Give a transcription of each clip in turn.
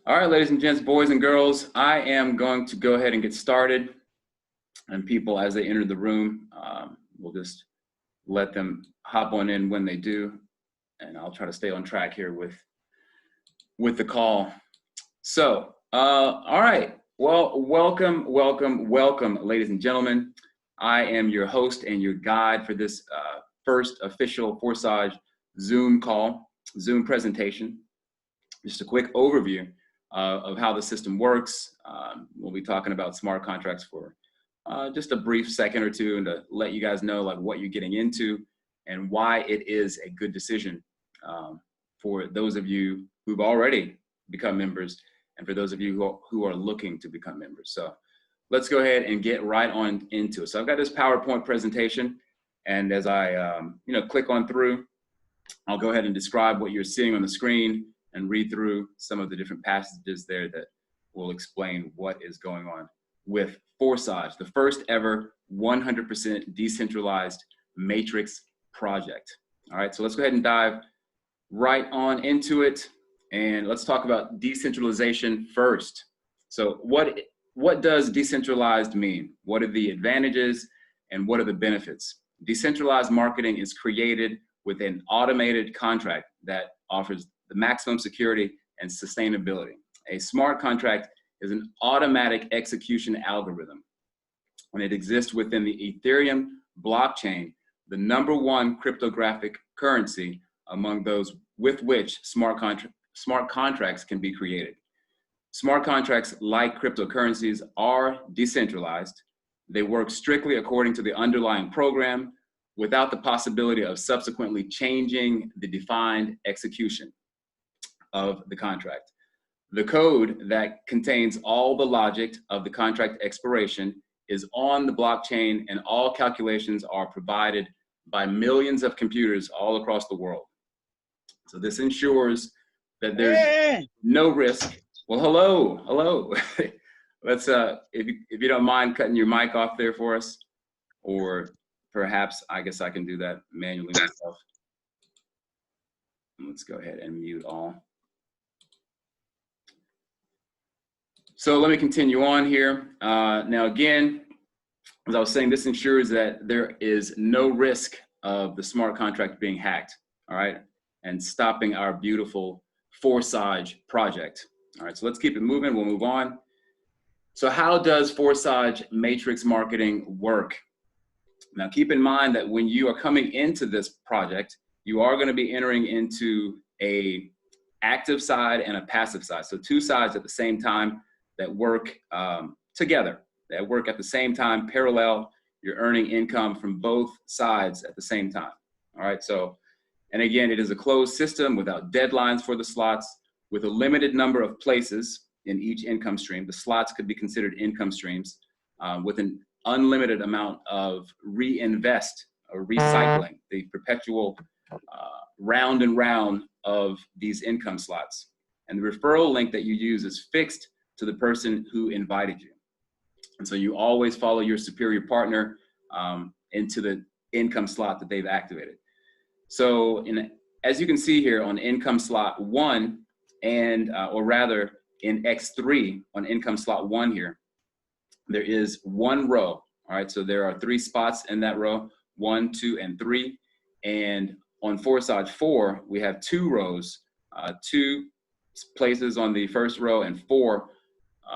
All right, ladies and gents, boys and girls, I am going to go ahead and get started. And people, as they enter the room, we'll just let them hop on in when they do. And I'll try to stay on track here with the call. So, all right. Well, welcome, ladies and gentlemen. I am your host and your guide for this first official Forsage Zoom call, Zoom presentation. Just a quick overview of how the system works. We'll be talking about smart contracts for just a brief second or two, and to let you guys know like what you're getting into and why it is a good decision for those of you who've already become members and for those of you who are looking to become members. So let's go ahead and get right on into it. So I've got this PowerPoint presentation, and as I click on through, I'll go ahead and describe what you're seeing on the screen and read through some of the different passages there that will explain what is going on with Forsage, the first ever 100% decentralized matrix project. All right, so let's go ahead and dive right on into it, and let's talk about decentralization first. So what does decentralized mean? What are the advantages and what are the benefits? Decentralized marketing is created with an automated contract that offers the maximum security and sustainability. A smart contract is an automatic execution algorithm, and it exists within the Ethereum blockchain, the #1 cryptographic currency among those with which smart contracts can be created. Smart contracts, like cryptocurrencies, are decentralized. They work strictly according to the underlying program without the possibility of subsequently changing the defined execution of the contract. The code that contains all the logic of the contract expiration is on the blockchain, and all calculations are provided by millions of computers all across the world. So this ensures that there's no risk. Well, hello. Let's, if you don't mind cutting your mic off there for us, or perhaps I guess I can do that manually myself. Let's go ahead and mute all. So let me continue on here. Now again, as I was saying, this ensures that there is no risk of the smart contract being hacked, all right, and stopping our beautiful Forsage project. All right, so let's keep it moving, we'll move on. So how does Forsage matrix marketing work? Now keep in mind that when you are coming into this project, you are going to be entering into a active side and a passive side. So two sides at the same time that work together, that work at the same time, parallel. You're earning income from both sides at the same time. All right, so, and again, it is a closed system without deadlines for the slots, with a limited number of places in each income stream. The slots could be considered income streams with an unlimited amount of reinvest or recycling, the perpetual round and round of these income slots. And the referral link that you use is fixed to the person who invited you. And so you always follow your superior partner into the income slot that they've activated. So as you can see here on income slot 1, and or rather in X3 on income slot 1 here, there is one row. All right, so there are 3 spots in that row, 1, 2, and 3. And on Forsage 4, we have 2 rows, 2 places on the first row and 4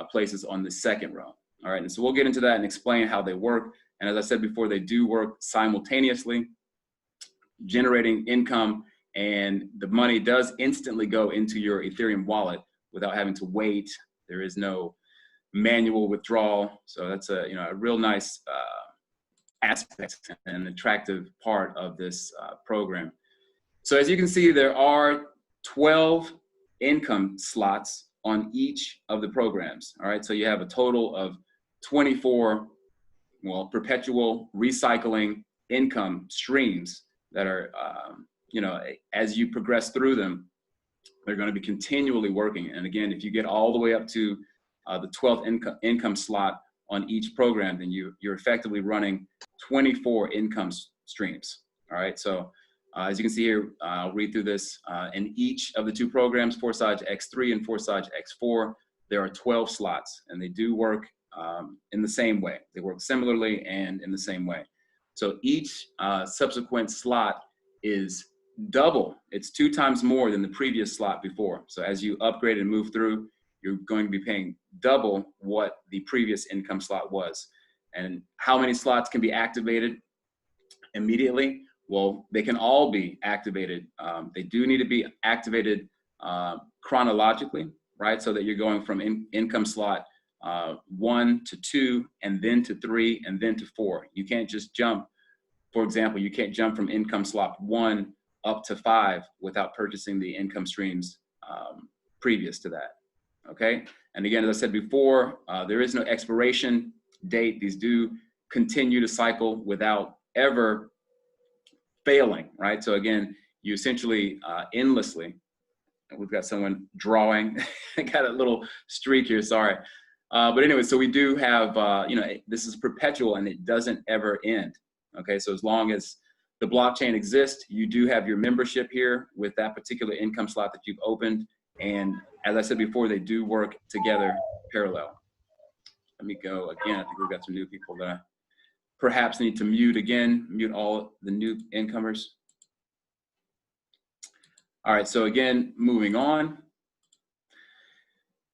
places on the second row. All right, and so we'll get into that and explain how they work. And as I said before, they do work simultaneously, generating income, and the money does instantly go into your Ethereum wallet without having to wait. There is no manual withdrawal. So that's a real nice aspect and attractive part of this program. So as you can see, there are 12 income slots on each of the programs. All right, so you have a total of 24, perpetual recycling income streams that are, as you progress through them, they're going to be continually working. And again, if you get all the way up to the 12th income slot on each program, then you're effectively running 24 income streams. All right, so As you can see here, I'll read through this. In each of the two programs, Forsage X3 and Forsage X4, there are 12 slots, and they do work in the same way. They work similarly and in the same way. So each subsequent slot is double. It's 2 times more than the previous slot before. So as you upgrade and move through, you're going to be paying double what the previous income slot was. And how many slots can be activated immediately? Well, they can all be activated. They do need to be activated chronologically, right? So that you're going from income slot 1 to 2, and then to 3, and then to 4. You can't just jump. For example, you can't jump from income slot 1 up to 5 without purchasing the income streams previous to that. Okay. And again, as I said before, there is no expiration date. These do continue to cycle without ever failing, right? So again, you essentially endlessly, we've got someone drawing, I got a little streak here, sorry. But anyway, so we do have, this is perpetual and it doesn't ever end. Okay, so as long as the blockchain exists, you do have your membership here with that particular income slot that you've opened. And as I said before, they do work together parallel. Let me go again. I think we've got some new people that I perhaps need to mute again, mute all the new incomers. All right, so again, moving on.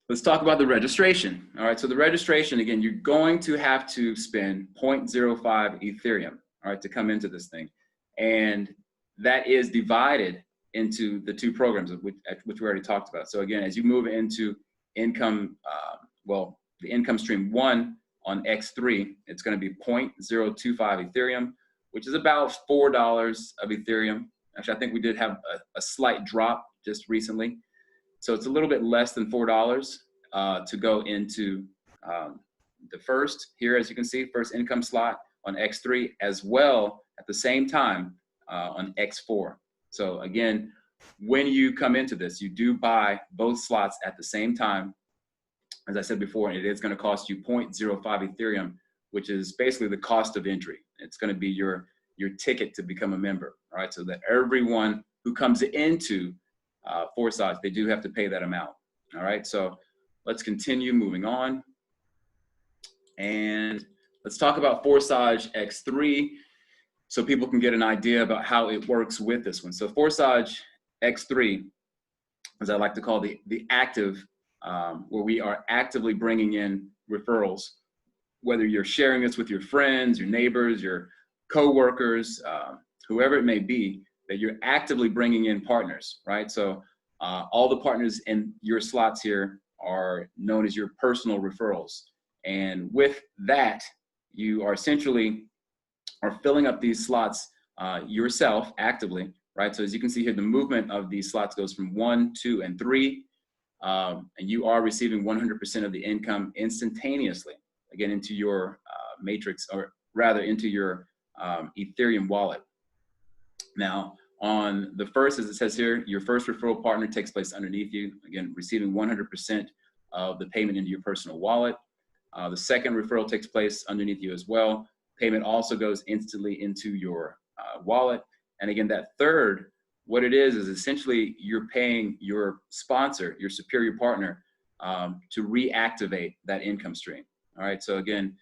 Let's talk about the registration. All right, so the registration, again, you're going to have to spend 0.05 Ethereum, all right, to come into this thing. And that is divided into the two programs, which we already talked about. So again, as you move into income, the income stream 1 on X3, it's going to be 0.025 Ethereum, which is about $4 of Ethereum. Actually, I think we did have a slight drop just recently. So it's a little bit less than $4 to go into the first here, as you can see, first income slot on X3, as well at the same time on X4. So again, when you come into this, you do buy both slots at the same time. As I said before, it is going to cost you 0.05 Ethereum, which is basically the cost of entry. It's going to be your ticket to become a member. All right, so that everyone who comes into Forsage, they do have to pay that amount. All right, so let's continue moving on. And let's talk about Forsage X3 so people can get an idea about how it works with this one. So Forsage X3, as I like to call the active, where we are actively bringing in referrals, whether you're sharing this with your friends, your neighbors, your coworkers, whoever it may be, that you're actively bringing in partners, right? So all the partners in your slots here are known as your personal referrals. And with that, you are essentially filling up these slots yourself actively, right? So as you can see here, the movement of these slots goes from 1, 2, and 3. And you are receiving 100% of the income instantaneously, again, into your matrix, or rather into your Ethereum wallet. Now, on the first, as it says here, your first referral partner takes place underneath you, again, receiving 100% of the payment into your personal wallet. The second referral takes place underneath you as well. Payment also goes instantly into your wallet. And again, that third, what it is essentially you're paying your sponsor, your superior partner, to reactivate that income stream. All right, so again,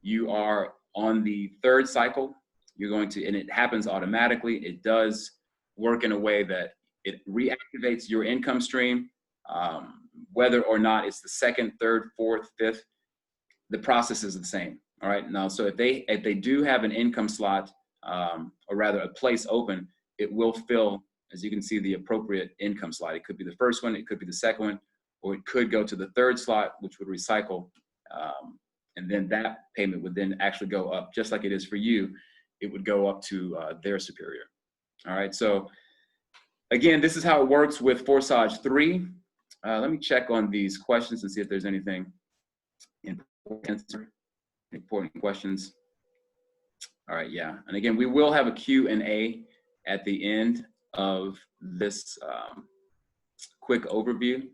you are on the third cycle. You're going to, and it happens automatically. It does work in a way that it reactivates your income stream, whether or not it's the second, third, fourth, fifth, the process is the same. All right, now, so if they do have an income slot, or rather a place open, it will fill, as you can see, the appropriate income slot. It could be the first one, it could be the second one, or it could go to the third slot, which would recycle. And then that payment would then actually go up, just like it is for you. It would go up to their superior. All right, so again, this is how it works with Forsage 3. Let me check on these questions and see if there's anything important questions. All right, yeah, and again, we will have a Q&A at the end of this quick overview.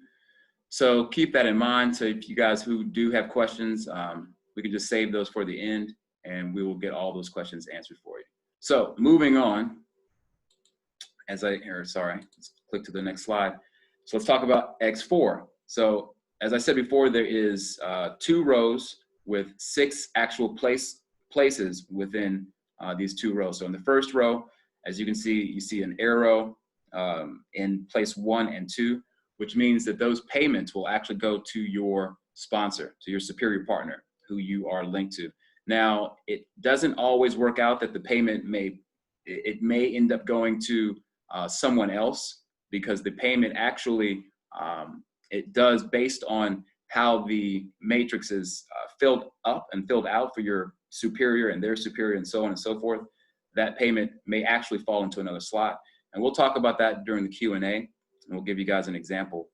So keep that in mind. So if you guys who do have questions, we can just save those for the end and we will get all those questions answered for you. So moving on. sorry, let's click to the next slide. So let's talk about X4. So as I said before, there is 2 rows with 6 actual places within these 2 rows. So in the first row, as you can see, you see an arrow in place 1 and 2, which means that those payments will actually go to your sponsor, to your superior partner who you are linked to. Now, it doesn't always work out that the payment may end up going to someone else, because the payment actually, it does based on how the matrix is filled up and filled out for your superior and their superior and so on and so forth. That payment may actually fall into another slot. And we'll talk about that during the Q&A, and we'll give you guys an example,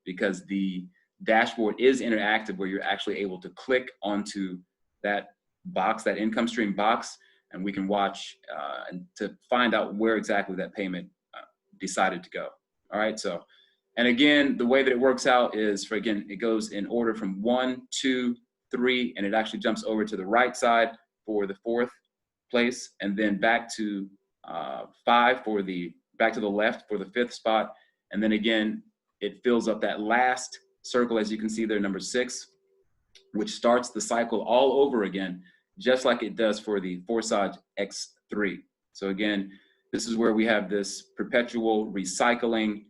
because the dashboard is interactive, where you're actually able to click onto that box, that income stream box, and we can watch and to find out where exactly that payment decided to go. All right, so, and again, the way that it works out is, it goes in order from 1, 2, 3, and it actually jumps over to the right side for the 4th place, and then back to 5 for back to the left for the 5th spot. And then again, it fills up that last circle, as you can see there, number 6, which starts the cycle all over again, just like it does for the Forsage X3. So again, this is where we have this perpetual recycling,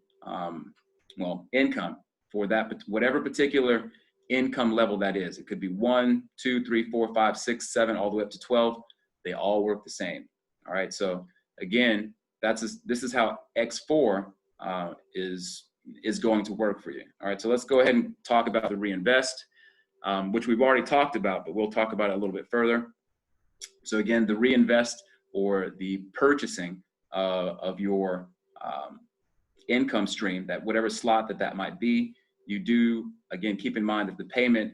income for that, whatever particular income level that is. It could be 1, 2, 3, 4, 5, 6, 7, all the way up to 12. They all work the same. All right. So again, this is how X4 is going to work for you. All right. So let's go ahead and talk about the reinvest, which we've already talked about, but we'll talk about it a little bit further. So again, the reinvest, or the purchasing of your income stream, that whatever slot that might be, you do, again, keep in mind that the payment,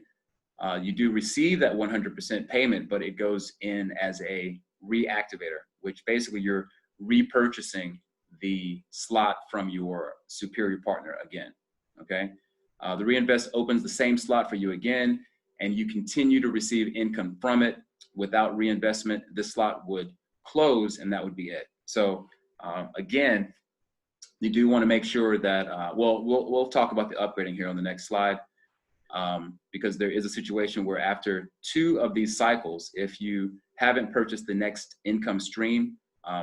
you do receive that 100% payment, but it goes in as a reactivator, which basically you're repurchasing the slot from your superior partner again, okay? The reinvest opens the same slot for you again, and you continue to receive income from it. Without reinvestment, this slot would close, and that would be it. So again, you do want to make sure that, we'll talk about the upgrading here on the next slide, because there is a situation where after 2 of these cycles, if you haven't purchased the next income stream,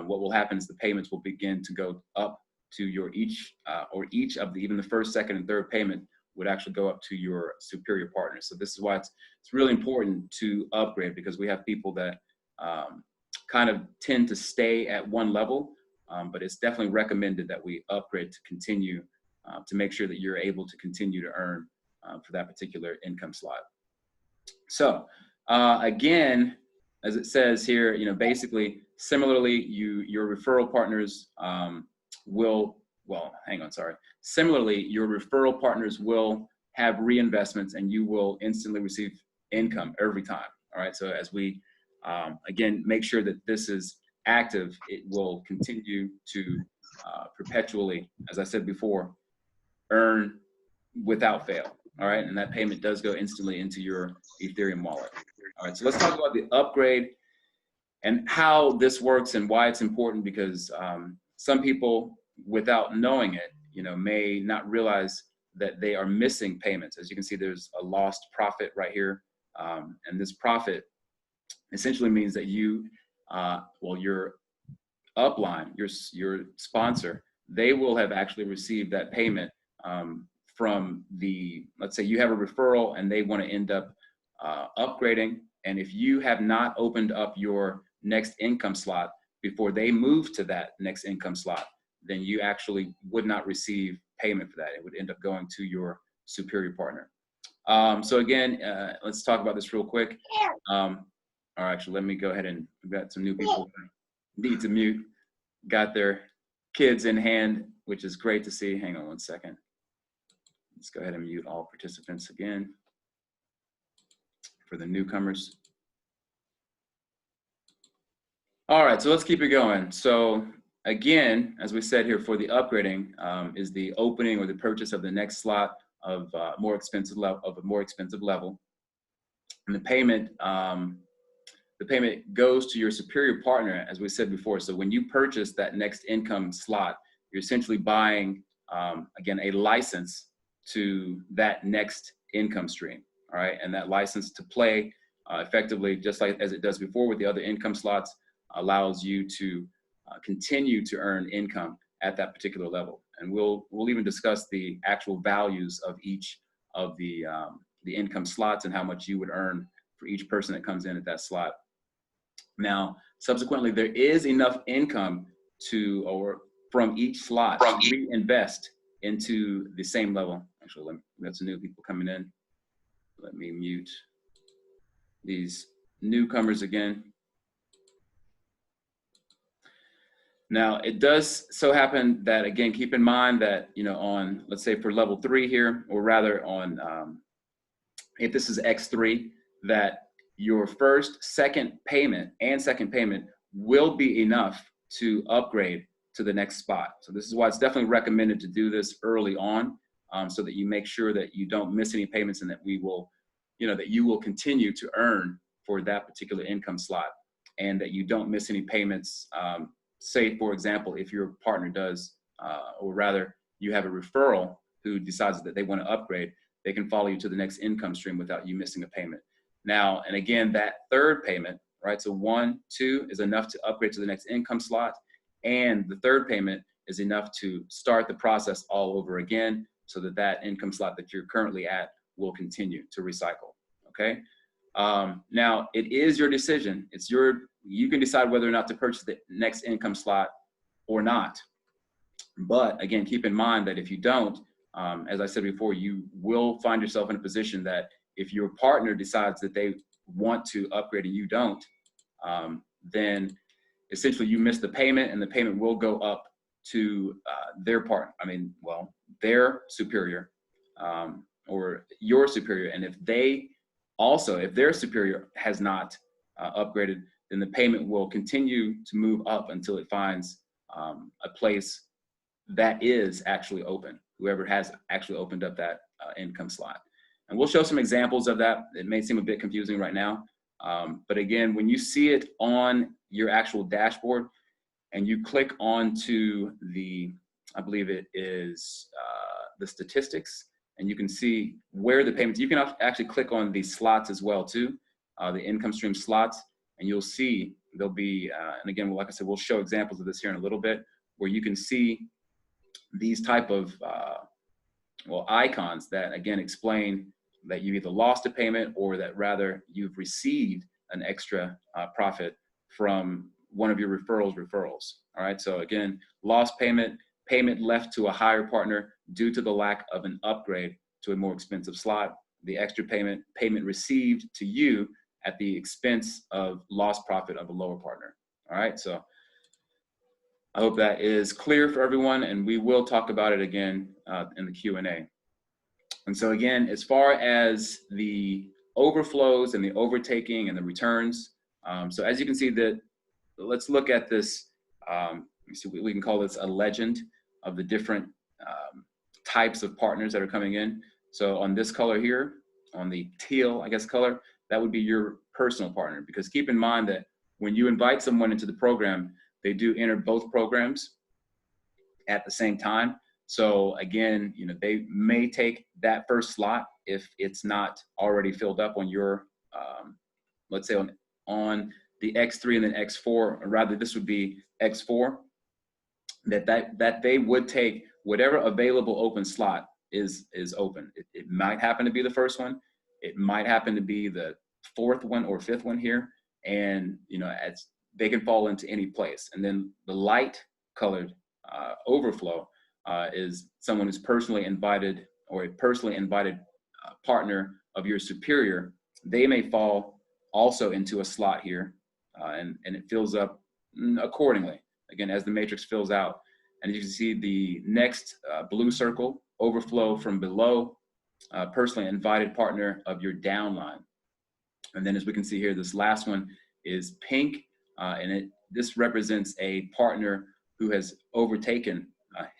what will happen is the payments will begin to go up to your each of the, even the first, second, and third payment would actually go up to your superior partner. So this is why it's really important to upgrade, because we have people that kind of tend to stay at one level, but it's definitely recommended that we upgrade to continue to make sure that you're able to continue to earn for that particular income slot. So again, as it says here, basically, similarly, your referral partners Similarly, your referral partners will have reinvestments, and you will instantly receive income every time. All right. So as we, again, make sure that this is active, it will continue to perpetually, as I said before, earn without fail. All right. And that payment does go instantly into your Ethereum wallet. All right. So let's talk about the upgrade and how this works and why it's important, because some people, without knowing it, may not realize that they are missing payments. As you can see, there's a lost profit right here. And this profit essentially means that you, your upline, your sponsor, they will have actually received that payment from let's say you have a referral and they want to end up upgrading. And if you have not opened up your next income slot before they move to that next income slot, then you actually would not receive payment for that. It would end up going to your superior partner. So again, let's talk about this real quick. Or actually, let me go ahead and, we've got some new people who need to mute, got their kids in hand, which is great to see. Hang on one second. Let's go ahead and mute all participants again for the newcomers. All right, so let's keep it going. So again, as we said here, for the upgrading is the opening or the purchase of the next slot of a more expensive level, and the payment the payment goes to your superior partner, as we said before. So when you purchase that next income slot, you're essentially buying, again, a license to that next income stream, all right? And that license to play effectively, just like as it does before with the other income slots, allows you to continue to earn income at that particular level. And we'll even discuss the actual values of each of the income slots and how much you would earn for each person that comes in at that slot. Now, subsequently, there is enough income from each slot to reinvest into the same level. Actually, we have some new people coming in. Let me mute these newcomers again. Now, it does so happen that, again, keep in mind that, on, let's say for level 3 here, or rather on, if this is X3, that your second payment will be enough to upgrade to the next spot. So this is why it's definitely recommended to do this early on, so that you make sure that you don't miss any payments and that that you will continue to earn for that particular income slot, and that you don't miss any payments. Say, for example, if your partner does, or rather you have a referral who decides that they want to upgrade, they can follow you to the next income stream without you missing a payment. Now, and again, that third payment, right? So 1, 2 is enough to upgrade to the next income slot. And the third payment is enough to start the process all over again, so that that income slot that you're currently at will continue to recycle, okay? Now, it is your decision. You can decide whether or not to purchase the next income slot or not. But again, keep in mind that if you don't, as I said before, you will find yourself in a position that if your partner decides that they want to upgrade and you don't, then essentially you miss the payment, and the payment will go up to their superior, or your superior. And if their superior has not upgraded, then the payment will continue to move up until it finds a place that is actually open, whoever has actually opened up that income slot. And we'll show some examples of that. It may seem a bit confusing right now, but again, when you see it on your actual dashboard and you click onto I believe it is the statistics, and you can see where the payments, you can actually click on the slots as well too, the income stream slots, and you'll see there'll be, and again, like I said, we'll show examples of this here in a little bit, where you can see these type of icons that again explain that you either lost a payment or that rather you've received an extra profit from one of your referrals. All right, so again, lost payment left to a higher partner due to the lack of an upgrade to a more expensive slot, the extra payment received to you at the expense of lost profit of a lower partner. All right, so I hope that is clear for everyone, and we will talk about it again in the Q&A. And so again, as far as the overflows and the overtaking and the returns, so as you can see, let's look at this. We can call this a legend of the different types of partners that are coming in. So on this color here, on the teal, I guess, color, that would be your personal partner, because keep in mind that when you invite someone into the program, they do enter both programs at the same time. So again, they may take that first slot if it's not already filled up on your, let's say on the X3 and then X4, or rather this would be X4, that they would take whatever available open slot is open. It might happen to be the first one. It might happen to be the fourth one or fifth one here. And, they can fall into any place. And then the light colored overflow is someone who's personally invited, or a personally invited partner of your superior. They may fall also into a slot here, and it fills up accordingly, again, as the matrix fills out. And you can see the next blue circle, overflow from below, personally invited partner of your downline. And then as we can see here, this last one is pink, and this represents a partner who has overtaken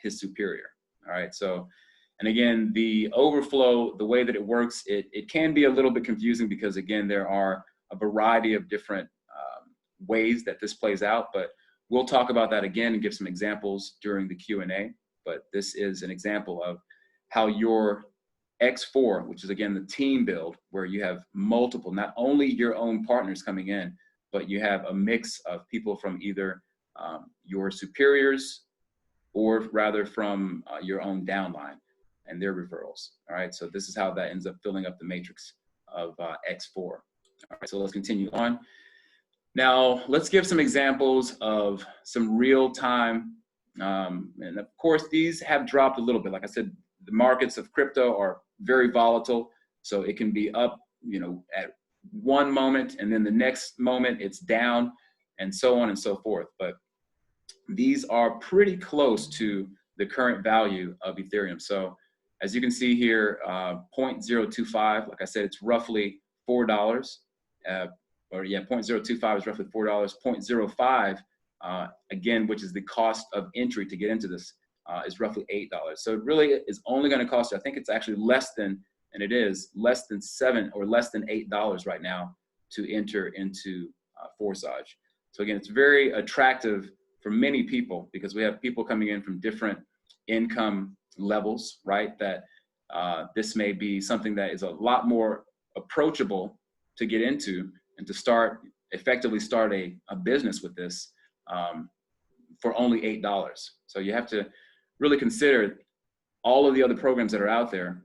his superior. All right, so, and again, the overflow, the way that it works, it can be a little bit confusing because again, there are a variety of different ways that this plays out, but we'll talk about that again and give some examples during the Q&A. But this is an example of how your X4, which is again the team build, where you have multiple, not only your own partners coming in, but you have a mix of people from either your superiors or rather from your own downline and their referrals. All right, so this is how that ends up filling up the matrix of X4. All right, so let's continue on. Now, let's give some examples of some real-time, and of course, these have dropped a little bit. Like I said, the markets of crypto are very volatile, so it can be up, you know, at one moment, and then the next moment it's down, and so on and so forth. But these are pretty close to the current value of Ethereum. So as you can see here, 0.025, like I said, it's roughly $4. Or yeah, 0.025 is roughly $4. 0.05, again, which is the cost of entry to get into this, is roughly $8. So it really is only going to cost you, I think it's actually less than, and it is less than $7 or less than $8 right now to enter into Forsage. So again, it's very attractive for many people because we have people coming in from different income levels, right? That this may be something that is a lot more approachable to get into and to effectively start a business with this for only $8. So you have to really consider all of the other programs that are out there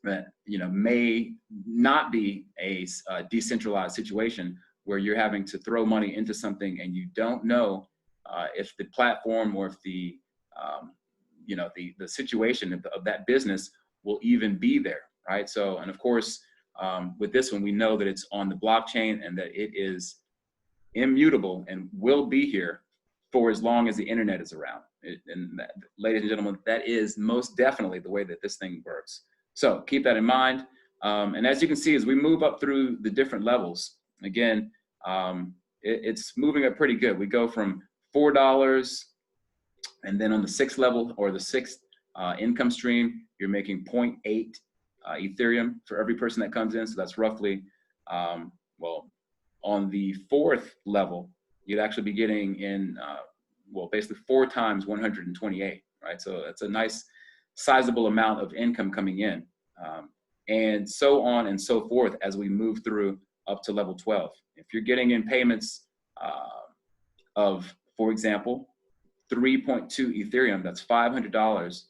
that, you know, may not be a decentralized situation where you're having to throw money into something and you don't know if the platform or if the you know, the situation of that business will even be there, right? So, and of course, with this one, we know that it's on the blockchain and that it is immutable and will be here for as long as the internet is around. Ladies and gentlemen, that is most definitely the way that this thing works. So keep that in mind. And as you can see, as we move up through the different levels, again, it's moving up pretty good. We go from $4, and then on the 6th level or the 6th income stream, you're making 0.8 Ethereum for every person that comes in. So that's roughly, well, on the 4th level, you'd actually be getting in, well, basically 4 times 128, right? So that's a nice sizable amount of income coming in. And so on and so forth as we move through up to level 12. If you're getting in payments of, for example, 3.2 Ethereum, that's $500,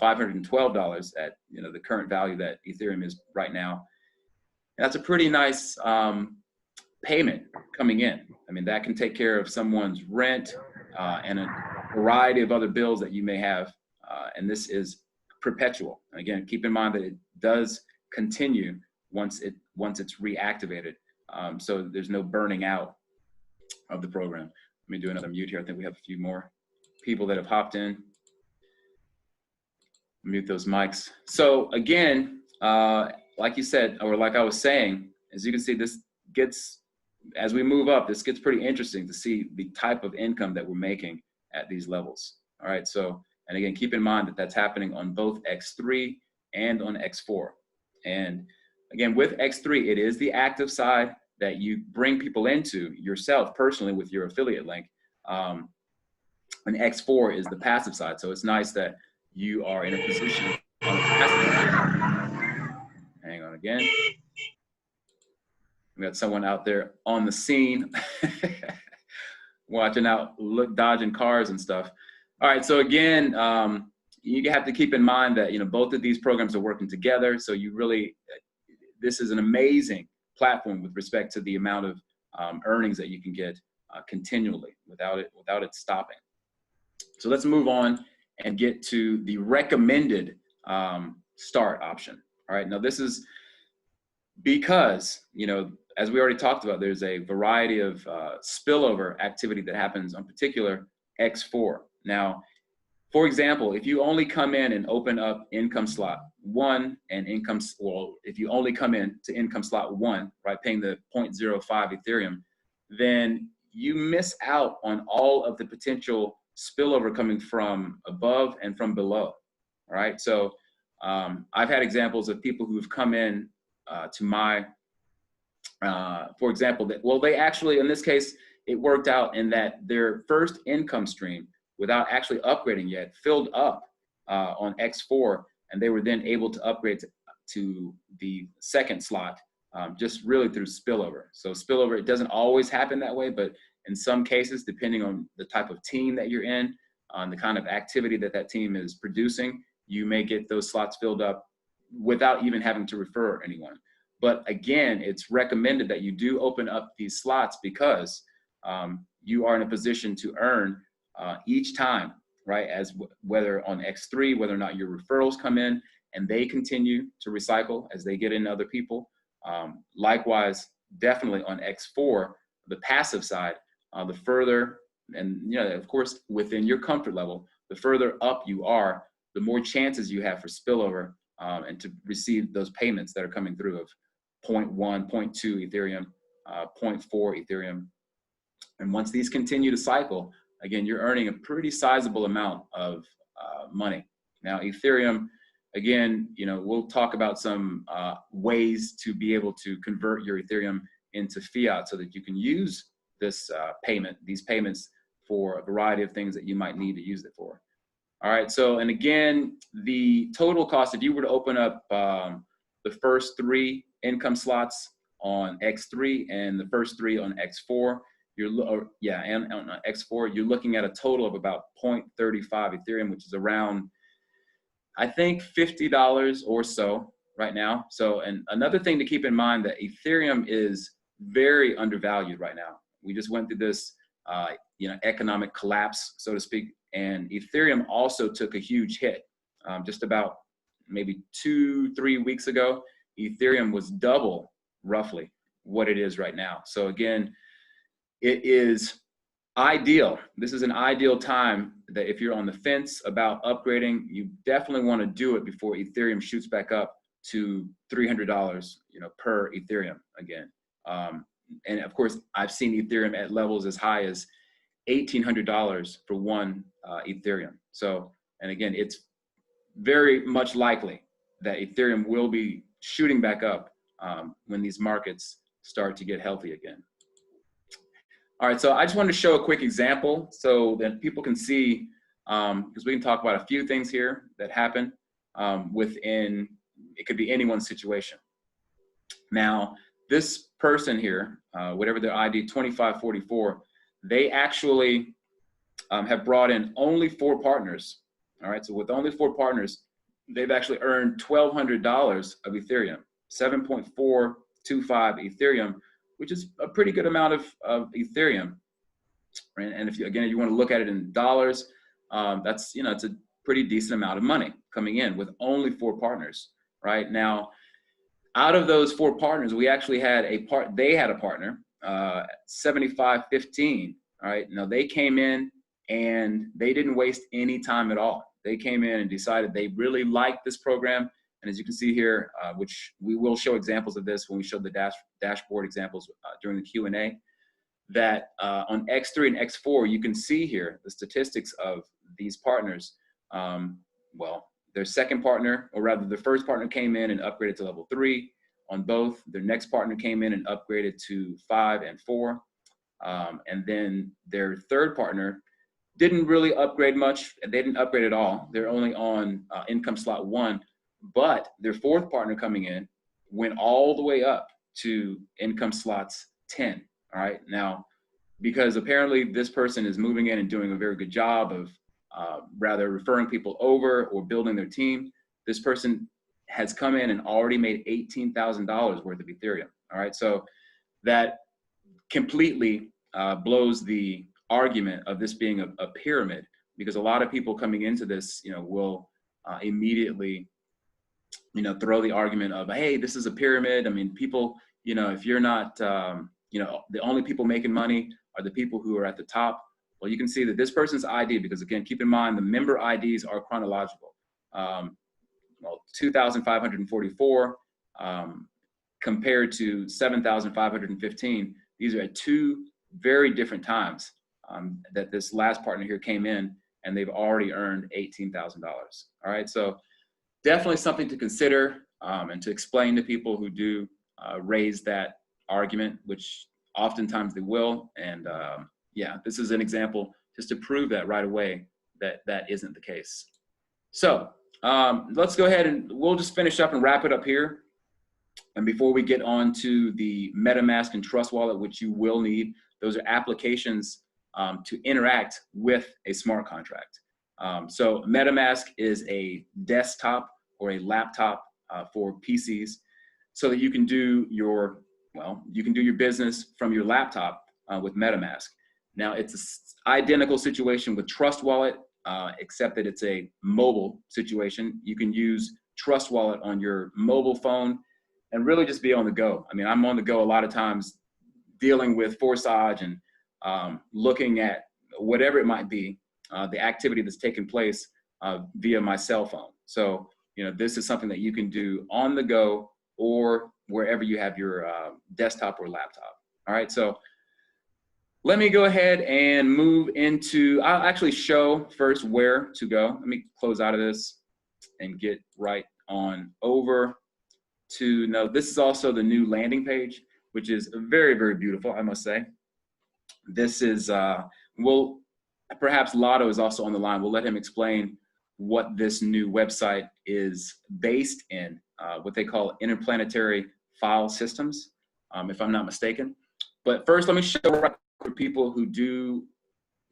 $512 at, you know, the current value that Ethereum is right now. That's a pretty nice payment coming in. I mean, that can take care of someone's rent and a variety of other bills that you may have. And this is perpetual. And again, keep in mind that it does continue once it's reactivated. So there's no burning out of the program. Let me do another mute here. I think we have a few more people that have hopped in. Mute those mics. So again, like you said, or like I was saying, as you can see, this gets, as we move up, this gets pretty interesting to see the type of income that we're making at these levels. All right, so, and again, keep in mind that that's happening on both X3 and on X4. And again, with X3, it is the active side that you bring people into yourself personally with your affiliate link. And X4 is the passive side. So it's nice that you are in a position on the passive side. Hang on again. We got someone out there on the scene, watching out, dodging cars and stuff. All right, so again, you have to keep in mind that, you know, both of these programs are working together. So you really, this is an amazing platform with respect to the amount of earnings that you can get continually without it stopping. So let's move on and get to the recommended start option. All right, now this is because, you know, as we already talked about, there's a variety of spillover activity that happens on particular X4. Now, for example, if you only come in and open up income slot 1 and if you only come in to income slot 1, right, paying the 0.05 Ethereum, then you miss out on all of the potential spillover coming from above and from below. All right, so I've had examples of people who've come in to my, for example, that, well, they actually, in this case, it worked out in that their first income stream, without actually upgrading yet, filled up on X4, and they were then able to upgrade to the second slot, just really through spillover. So spillover, it doesn't always happen that way, but in some cases, depending on the type of team that you're in, on the kind of activity that that team is producing, you may get those slots filled up without even having to refer anyone. But again, it's recommended that you do open up these slots because you are in a position to earn each time, right? As whether on X3, whether or not your referrals come in and they continue to recycle as they get in other people. Likewise, definitely on X4, the passive side, the further, and of course, within your comfort level, the further up you are, the more chances you have for spillover and to receive those payments that are coming through of 0.1, 0.2 Ethereum, 0.4 Ethereum. And once these continue to cycle, again, you're earning a pretty sizable amount of money. Now, Ethereum, again, we'll talk about some ways to be able to convert your Ethereum into fiat so that you can use this these payments for a variety of things that you might need to use it for. All right, so, and again, the total cost, if you were to open up the first 3 income slots on X3 and the first 3 on X4, and on X4, you're looking at a total of about 0.35 Ethereum, which is around, I think, $50 or so right now. So, and another thing to keep in mind, that Ethereum is very undervalued right now. We just went through this, economic collapse, so to speak, and Ethereum also took a huge hit. Just about maybe 2-3 weeks ago, Ethereum was double, roughly, what it is right now. So again, it is ideal. This is an ideal time that if you're on the fence about upgrading, you definitely want to do it before Ethereum shoots back up to $300, per Ethereum again. And of course, I've seen Ethereum at levels as high as $1,800 for one Ethereum. So, and again, it's very much likely that Ethereum will be shooting back up when these markets start to get healthy again. All right, so I just wanted to show a quick example so that people can see, because we can talk about a few things here that happen within, it could be anyone's situation. Now, this person here, whatever their ID, 2544, they actually have brought in only 4 partners. All right, so with only 4 partners, they've actually earned $1,200 of Ethereum, 7.425 Ethereum, which is a pretty good amount of Ethereum. And if you want to look at it in dollars, that's, it's a pretty decent amount of money coming in with only 4 partners, right? Now, out of those 4 partners, we actually had they had a partner, 7515, all right? Now, they came in and they didn't waste any time at all. They came in and decided they really liked this program. And as you can see here, which we will show examples of this when we show the dashboard examples during the Q&A, that on X3 and X4, you can see here the statistics of these partners. Well, their second partner, or rather the first partner, came in and upgraded to level 3 on both. Their next partner came in and upgraded to 5 and 4. And then their third partner didn't really upgrade much. They didn't upgrade at all. They're only on income slot 1. But their fourth partner coming in went all the way up to income slots 10. All right. Now, because apparently this person is moving in and doing a very good job of rather referring people over or building their team, this person has come in and already made $18,000 worth of Ethereum. All right. So that completely blows the argument of this being a pyramid, because a lot of people coming into this, will immediately throw the argument of, hey, this is a pyramid. I mean, people, if you're not, the only people making money are the people who are at the top. Well, you can see that this person's ID, because again, keep in mind, the member IDs are chronological. 2,544 compared to 7,515. These are at 2 very different times that this last partner here came in, and they've already earned $18,000. All right, so definitely something to consider and to explain to people who do raise that argument, which oftentimes they will. And yeah, this is an example just to prove that right away that that isn't the case. So let's go ahead and we'll just finish up and wrap it up here. And before we get on to the MetaMask and Trust Wallet, which you will need, those are applications to interact with a smart contract. So MetaMask is a desktop or a laptop for PCs, so that you can do your, well, you can do your business from your laptop with MetaMask. Now it's an identical situation with Trust Wallet, except that it's a mobile situation. You can use Trust Wallet on your mobile phone and really just be on the go. I mean, I'm on the go a lot of times dealing with Forsage and looking at whatever it might be, the activity that's taking place via my cell phone. So, you know, this is something that you can do on the go or wherever you have your desktop or laptop. All right, so let me go ahead and move into, I'll actually show first where to go. Let me close out of this and get right on over to, now this is also the new landing page, which is very, very beautiful, I must say. This is, well, perhaps Lotto is also on the line. We'll let him explain what this new website is based in, what they call interplanetary file systems, if I'm not mistaken. But first, let me show right for people who do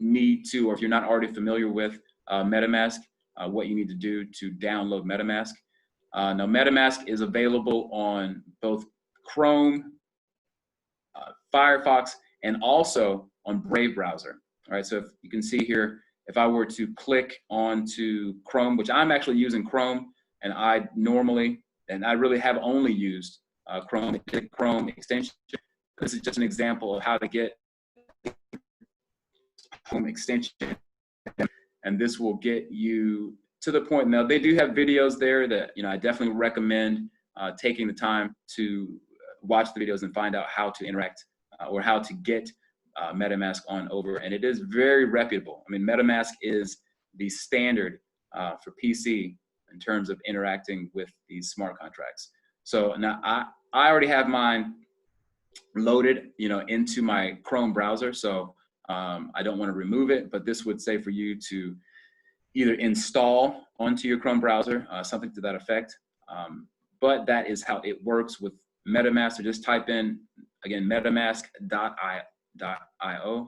need to, or if you're not already familiar with MetaMask, what you need to do to download MetaMask. Now, MetaMask is available on both Chrome, Firefox, and also on Brave browser. All right, so if you can see here, if I were to click onto Chrome, which I'm actually using Chrome, and I normally, and I really have only used Chrome extension. This is just an example of how to get Chrome extension, and this will get you to the point. Now, they do have videos there that, you know, I definitely recommend taking the time to watch the videos and find out how to interact or how to get MetaMask on over, and it is very reputable. I mean, MetaMask is the standard for PC in terms of interacting with these smart contracts. So now I already have mine loaded, you know, into my Chrome browser, so I don't want to remove it, but this would say for you to either install onto your Chrome browser, something to that effect. But that is how it works with MetaMask. So just type in, again, metamask.io.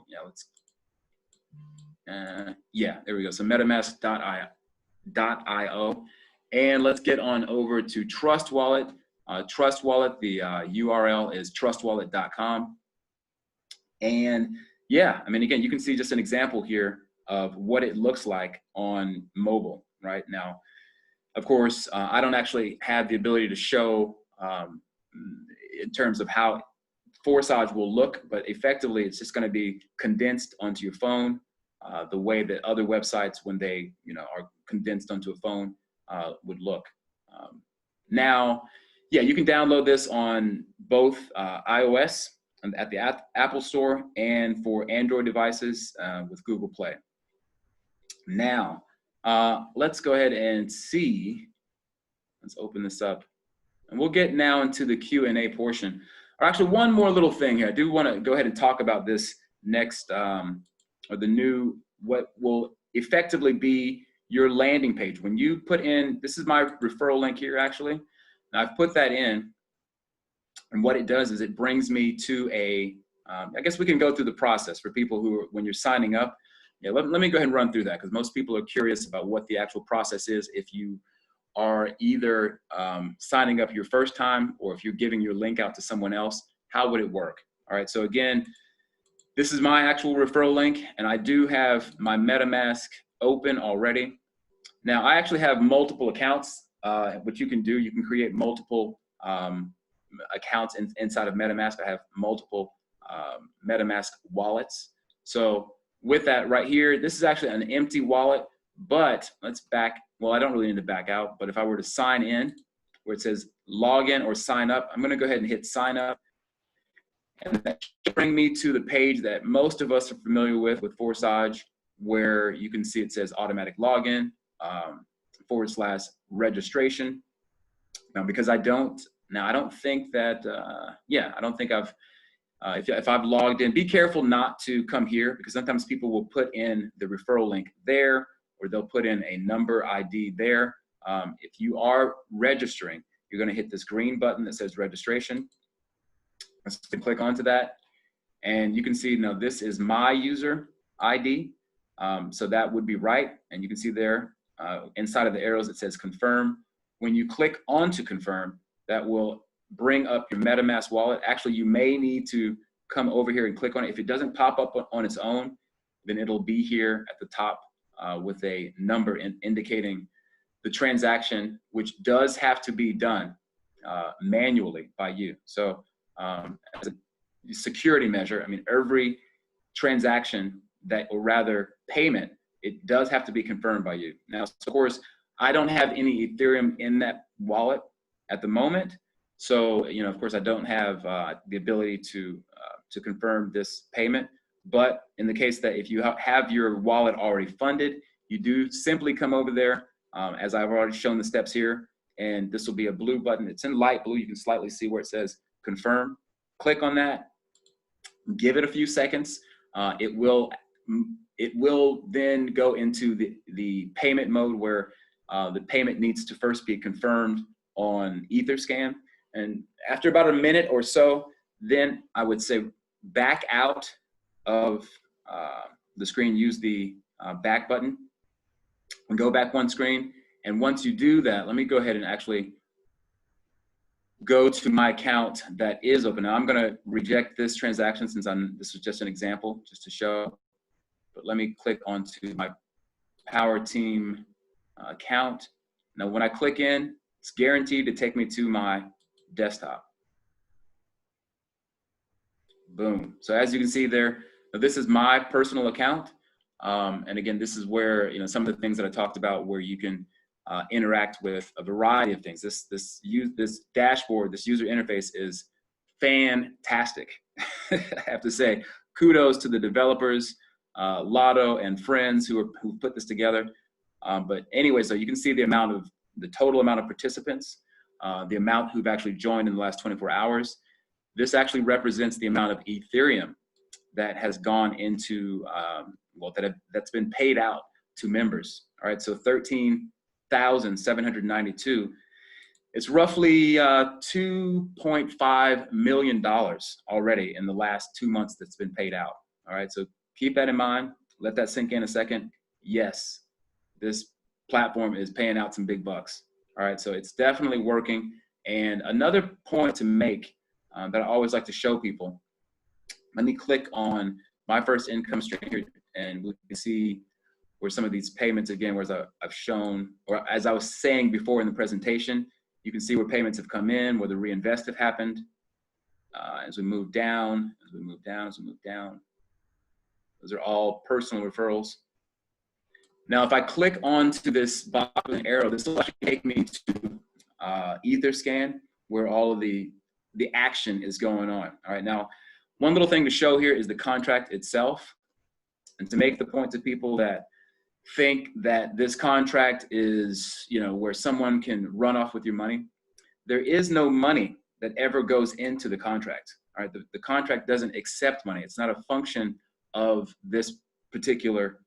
Yeah, let's, yeah, there we go. So metamask.io. And let's get on over to Trust Wallet. Trust Wallet, the URL is trustwallet.com. And yeah, I mean, again, you can see just an example here of what it looks like on mobile right now. Of course, I don't actually have the ability to show in terms of how Forsage will look, but effectively it's just going to be condensed onto your phone the way that other websites, when they, you know, are condensed onto a phone, would look. Now, yeah, you can download this on both iOS and at the Apple Store and for Android devices with Google Play. Now, let's go ahead and see. Let's open this up. And we'll get now into the Q&A portion. Or actually, one more little thing here. I do want to go ahead and talk about this next, or the new, what will effectively be your landing page. When you put in, this is my referral link here, actually. Now, I've put that in. And what it does is it brings me to a, I guess we can go through the process for people who are, when you're signing up. Yeah, let me go ahead and run through that, because most people are curious about what the actual process is if you are either signing up your first time or if you're giving your link out to someone else. How would it work? All right, so again, this is my actual referral link, and I do have my MetaMask open already. Now, I actually have multiple accounts. What you can do, you can create multiple accounts inside of MetaMask. I have multiple MetaMask wallets. So with that right here, this is actually an empty wallet, but let's back, well, I don't really need to back out, but if I were to sign in, where it says login or sign up, I'm gonna go ahead and hit sign up. And that should bring me to the page that most of us are familiar with Forsage, where you can see it says automatic login, /registration. Now, because I don't think that, yeah, I don't think I've If I've logged in, be careful not to come here, because sometimes people will put in the referral link there, or they'll put in a number ID there. If you are registering, you're going to hit this green button that says registration. Let's click onto that. And you can see now this is my user ID. So that would be right. And you can see there inside of the arrows, it says confirm. When you click on to confirm, that will bring up your MetaMask wallet. Actually, you may need to come over here and click on it. If it doesn't pop up on its own, then it'll be here at the top with a number indicating the transaction, which does have to be done manually by you. So as a security measure, I mean, every transaction that, or rather payment, it does have to be confirmed by you. Now, of course, I don't have any Ethereum in that wallet at the moment. So, you know, of course, I don't have the ability to confirm this payment. But in the case that if you have your wallet already funded, you do simply come over there, as I've already shown the steps here, and this will be a blue button. It's in light blue. You can slightly see where it says confirm. Click on that. Give it a few seconds. It will then go into the payment mode where the payment needs to first be confirmed on Etherscan. And after about a minute or so, then I would say back out of the screen, use the back button and go back one screen. And once you do that, let me go ahead and actually go to my account that is open. Now I'm gonna reject this transaction since this was just an example, just to show, but let me click onto my Power Team account. Now when I click in, it's guaranteed to take me to my desktop. Boom. So as you can see there, this is my personal account. And again, this is where, you know, some of the things that I talked about where you can interact with a variety of things. This dashboard, this user interface is fantastic. I have to say, kudos to the developers, Lotto and friends who put this together. But anyway, so you can see the total amount of participants, the amount who've actually joined in the last 24 hours. This actually represents the amount of Ethereum that has gone into, that's been paid out to members. All right, so 13,792. It's roughly $2.5 million already in the last 2 months that's been paid out. All right, so keep that in mind. Let that sink in a second. Yes, this platform is paying out some big bucks. All right, so it's definitely working. And another point to make that I always like to show people, let me click on my first income stream here, and we can see where some of these payments, again, whereas I've shown, or as I was saying before in the presentation, you can see where payments have come in, where the reinvest have happened. As we move down, those are all personal referrals. Now, if I click onto this bottom arrow, this will actually take me to Etherscan, where all of the action is going on. All right, now, one little thing to show here is the contract itself. And to make the point to people that think that this contract is, you know, where someone can run off with your money, there is no money that ever goes into the contract. All right, the contract doesn't accept money. It's not a function of this particular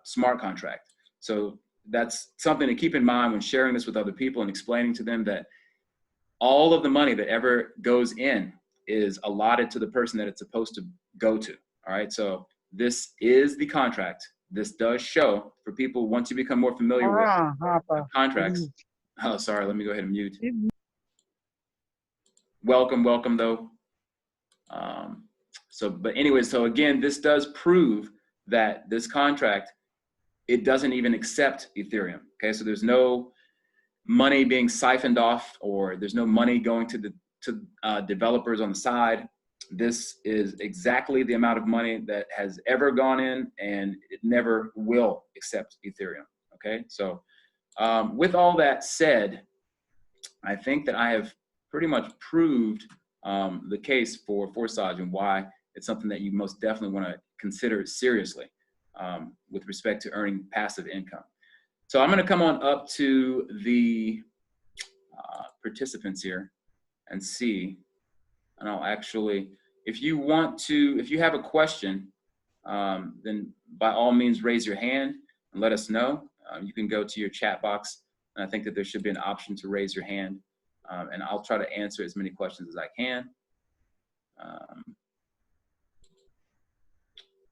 smart contract. So that's something to keep in mind when sharing this with other people and explaining to them that all of the money that ever goes in is allotted to the person that it's supposed to go to. All right, so this is the contract. This does show for people, once you become more familiar with contracts. Oh, sorry, let me go ahead and mute. Welcome though. But anyway, so again, this does prove that this contract, it doesn't even accept Ethereum. Okay, so there's no money being siphoned off, or there's no money going to developers on the side. This is exactly the amount of money that has ever gone in, and it never will accept Ethereum. Okay, so with all that said, I think that I have pretty much proved the case for Forsage and why it's something that you most definitely want to consider seriously with respect to earning passive income. So I'm going to come on up to the participants here and see, and I'll actually If you have a question, then by all means raise your hand and let us know. You can go to your chat box, and I think that there should be an option to raise your hand, and I'll try to answer as many questions as I can.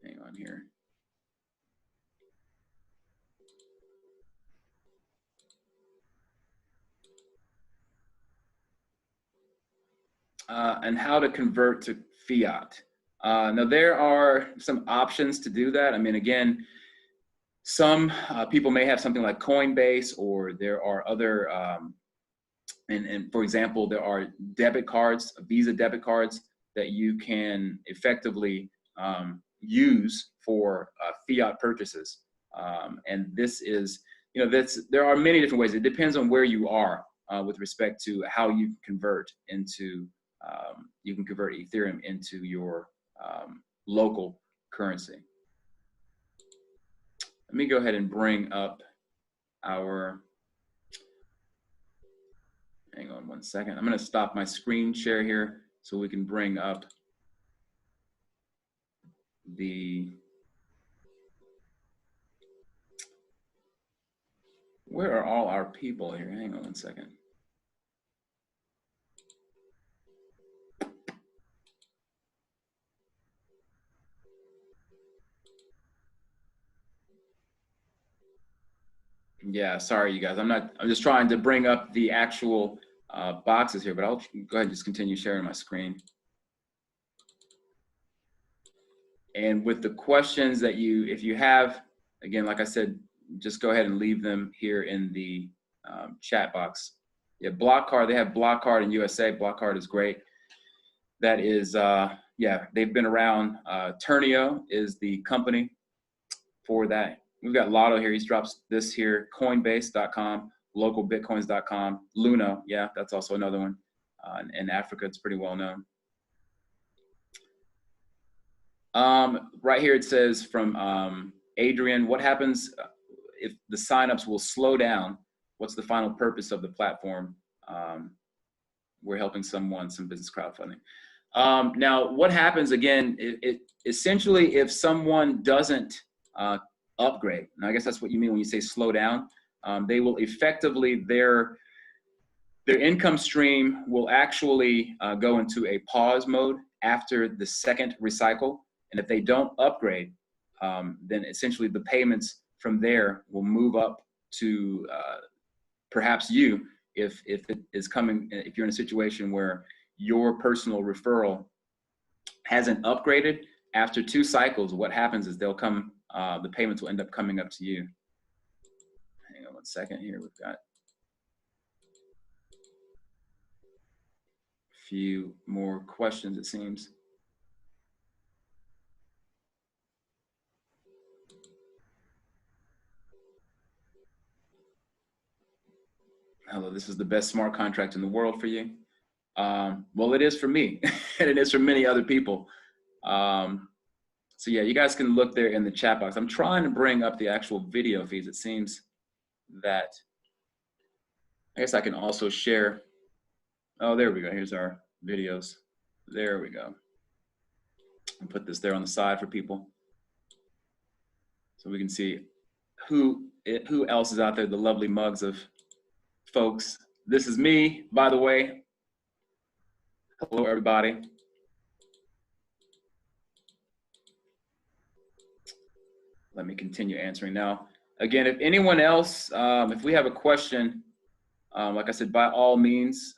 Hang on here. And how to convert to fiat. Now there are some options to do that. I mean, again, some people may have something like Coinbase, or there are other, and for example, there are debit cards, Visa debit cards that you can effectively use for fiat purchases. And this is, there are many different ways. It depends on where you are with respect to how you convert into, you can convert Ethereum into your local currency. Let me go ahead and bring up our, hang on one second. I'm going to stop my screen share here so we can bring up where are all our people here? Hang on one second. Yeah, sorry, you guys. I'm just trying to bring up the actual boxes here, but I'll go ahead and just continue sharing my screen. And with the questions that if you have, again, like I said, just go ahead and leave them here in the chat box. Yeah, Block Card, they have Block Card in USA. Block Card is great. That is, yeah, they've been around. Turnio is the company for that. We've got Lotto here. He drops this here, Coinbase.com, localbitcoins.com, Luno. Yeah, that's also another one. In Africa, it's pretty well known. Right here it says from Adrian, what happens if the signups will slow down? What's the final purpose of the platform? We're helping some business crowdfunding. Now, what happens again, it essentially, if someone doesn't upgrade, and I guess that's what you mean when you say slow down, they will effectively, their income stream will actually go into a pause mode after the second recycle. And if they don't upgrade, then essentially the payments from there will move up to perhaps you, if it is coming, if you're in a situation where your personal referral hasn't upgraded after 2 cycles, what happens is they'll come, the payments will end up coming up to you. Hang on one second here. We've got a few more questions, it seems. Hello, this is the best smart contract in the world for you. Well, it is for me, and it is for many other people. So yeah, you guys can look there in the chat box. I'm trying to bring up the actual video feeds. It seems that, I guess I can also share. Oh, there we go. Here's our videos. There we go. I'll put this there on the side for people, so we can see who else is out there, the lovely mugs of folks. This is me, by the way. Hello, everybody. Let me continue answering now. Again, if anyone else, if we have a question, like I said, by all means,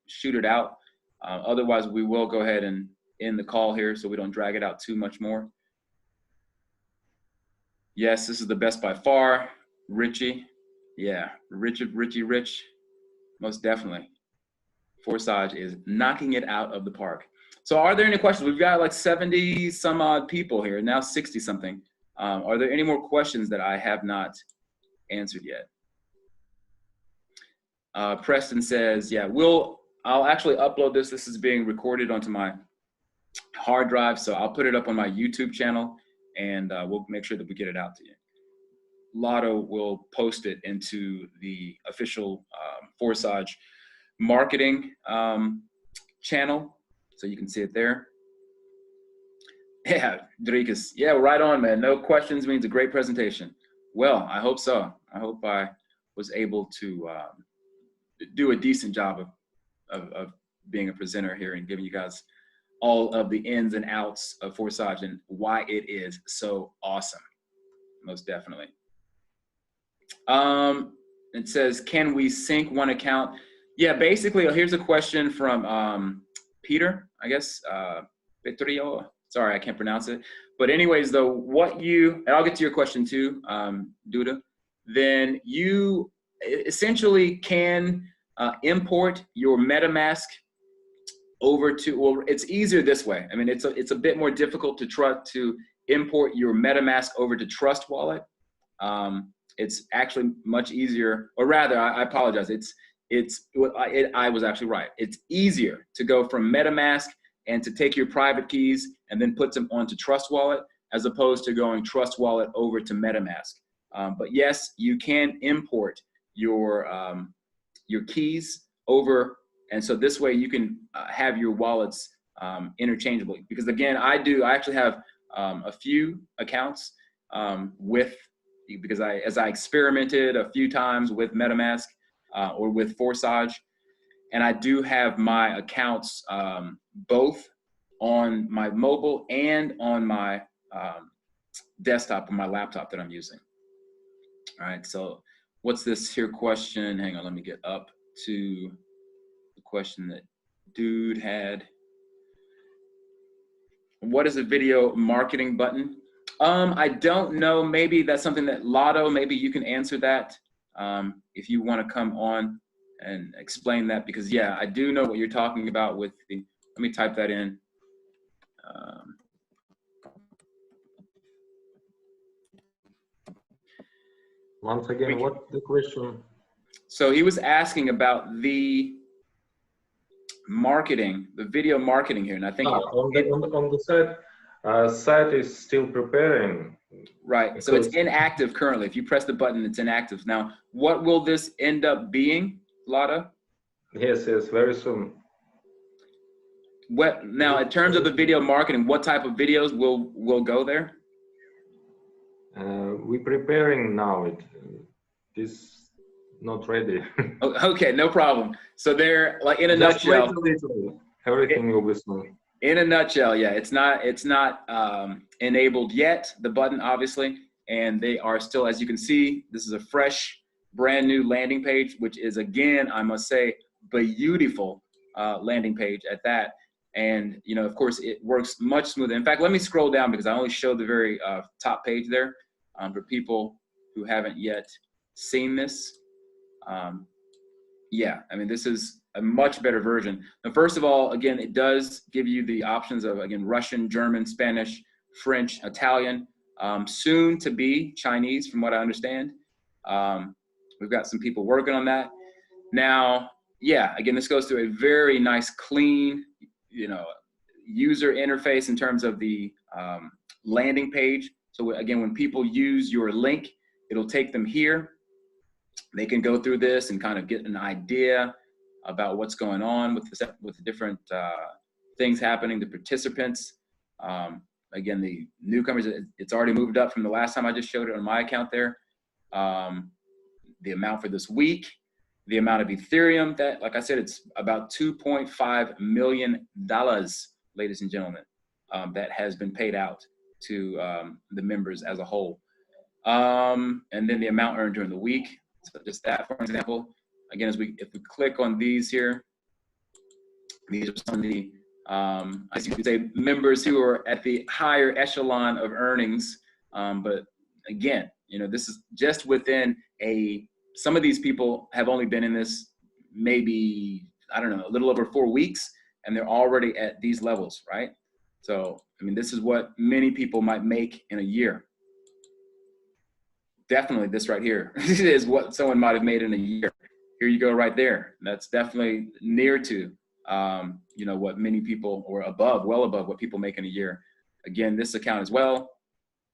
shoot it out. Otherwise, we will go ahead and end the call here so we don't drag it out too much more. Yes, this is the best by far. Richie, yeah, Richie Rich, most definitely. Forsage is knocking it out of the park. So are there any questions? We've got like 70 some odd people here, now 60 something. Are there any more questions that I have not answered yet? Preston says, yeah, I'll actually upload this. This is being recorded onto my hard drive, so I'll put it up on my YouTube channel, and we'll make sure that we get it out to you. Lotto will post it into the official Forsage marketing channel, so you can see it there. Yeah, Dricus. Yeah, right on, man. No questions means a great presentation. Well, I hope so. I hope I was able to do a decent job of being a presenter here and giving you guys all of the ins and outs of Forsage and why it is so awesome. Most definitely. It says, can we sync one account? Yeah, basically, here's a question from Peter, I guess, Petrio. Sorry, I can't pronounce it. But anyways, though, and I'll get to your question too, Duda. Then you essentially can import your MetaMask over to, well, it's easier this way. I mean, it's a bit more difficult to import your MetaMask over to Trust Wallet. It's actually much easier, or rather, I apologize. I was actually right. It's easier to go from MetaMask and to take your private keys and then put them onto Trust Wallet, as opposed to going Trust Wallet over to MetaMask. But yes, you can import your keys over, and so this way you can have your wallets interchangeable. Because again, I actually have a few accounts because as I experimented a few times with MetaMask or with Forsage, and I do have my accounts both on my mobile and on my desktop or my laptop that I'm using. All right, so what's this here question? Hang on, let me get up to the question that dude had. What is a video marketing button? I don't know. Maybe that's something that Lotto, maybe you can answer that if you want to come on and explain that, because yeah, I do know what you're talking about with the, let me type that in. Once again, what's the question? So he was asking about the marketing, the video marketing here, and I think on the site is still preparing. Right, so it's inactive currently. If you press the button, it's inactive. Now, what will this end up being, Lotto? Yes, very soon. What now, in terms of the video marketing, what type of videos will go there? We're preparing now. It is not ready. Okay, no problem. So they're like, in a nutshell, everything will be soon. In a nutshell, yeah, it's not enabled yet, the button obviously, and they are still, as you can see, this is a fresh, brand new landing page, which is, again, I must say, beautiful landing page at that. And you know, of course, it works much smoother. In fact, let me scroll down because I only showed the very top page there for people who haven't yet seen this. Yeah, I mean, this is a much better version. Now, first of all, again, it does give you the options of, again, Russian, German, Spanish, French, Italian, soon to be Chinese, from what I understand. We've got some people working on that. Now, yeah, again, this goes through a very nice, clean, you know, user interface in terms of the landing page. So again, when people use your link, it'll take them here. They can go through this and kind of get an idea about what's going on with the different things happening, the participants. Again, the newcomers, it's already moved up from the last time I just showed it on my account there. The amount for this week, the amount of Ethereum that, like I said, it's about $2.5 million, ladies and gentlemen, that has been paid out to the members as a whole. And then the amount earned during the week. So just that, for example, again, if we click on these here, these are some of the, as you could say, members who are at the higher echelon of earnings. But again, you know, this is just within some of these people have only been in this maybe, I don't know, a little over 4 weeks, and they're already at these levels, right? So, I mean, this is what many people might make in a year. Definitely this right here is what someone might have made in a year. Here you go right there. That's definitely near to, you know, what many people, or above, well above what people make in a year. Again, this account as well,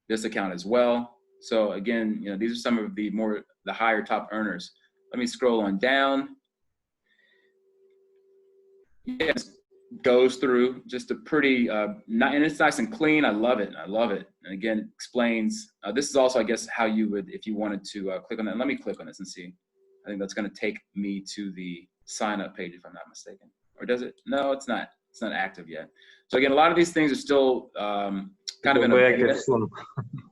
this account as well. So again, you know, these are some of the higher top earners. Let me scroll on down. Yes, goes through just a pretty, and it's nice and clean. I love it. I love it. And again, explains, this is also, I guess, how you would, if you wanted to click on that. Let me click on this and see. I think that's going to take me to the sign up page, if I'm not mistaken. Or does it? No, it's not. It's not active yet. So again, a lot of these things are still kind of in a beta.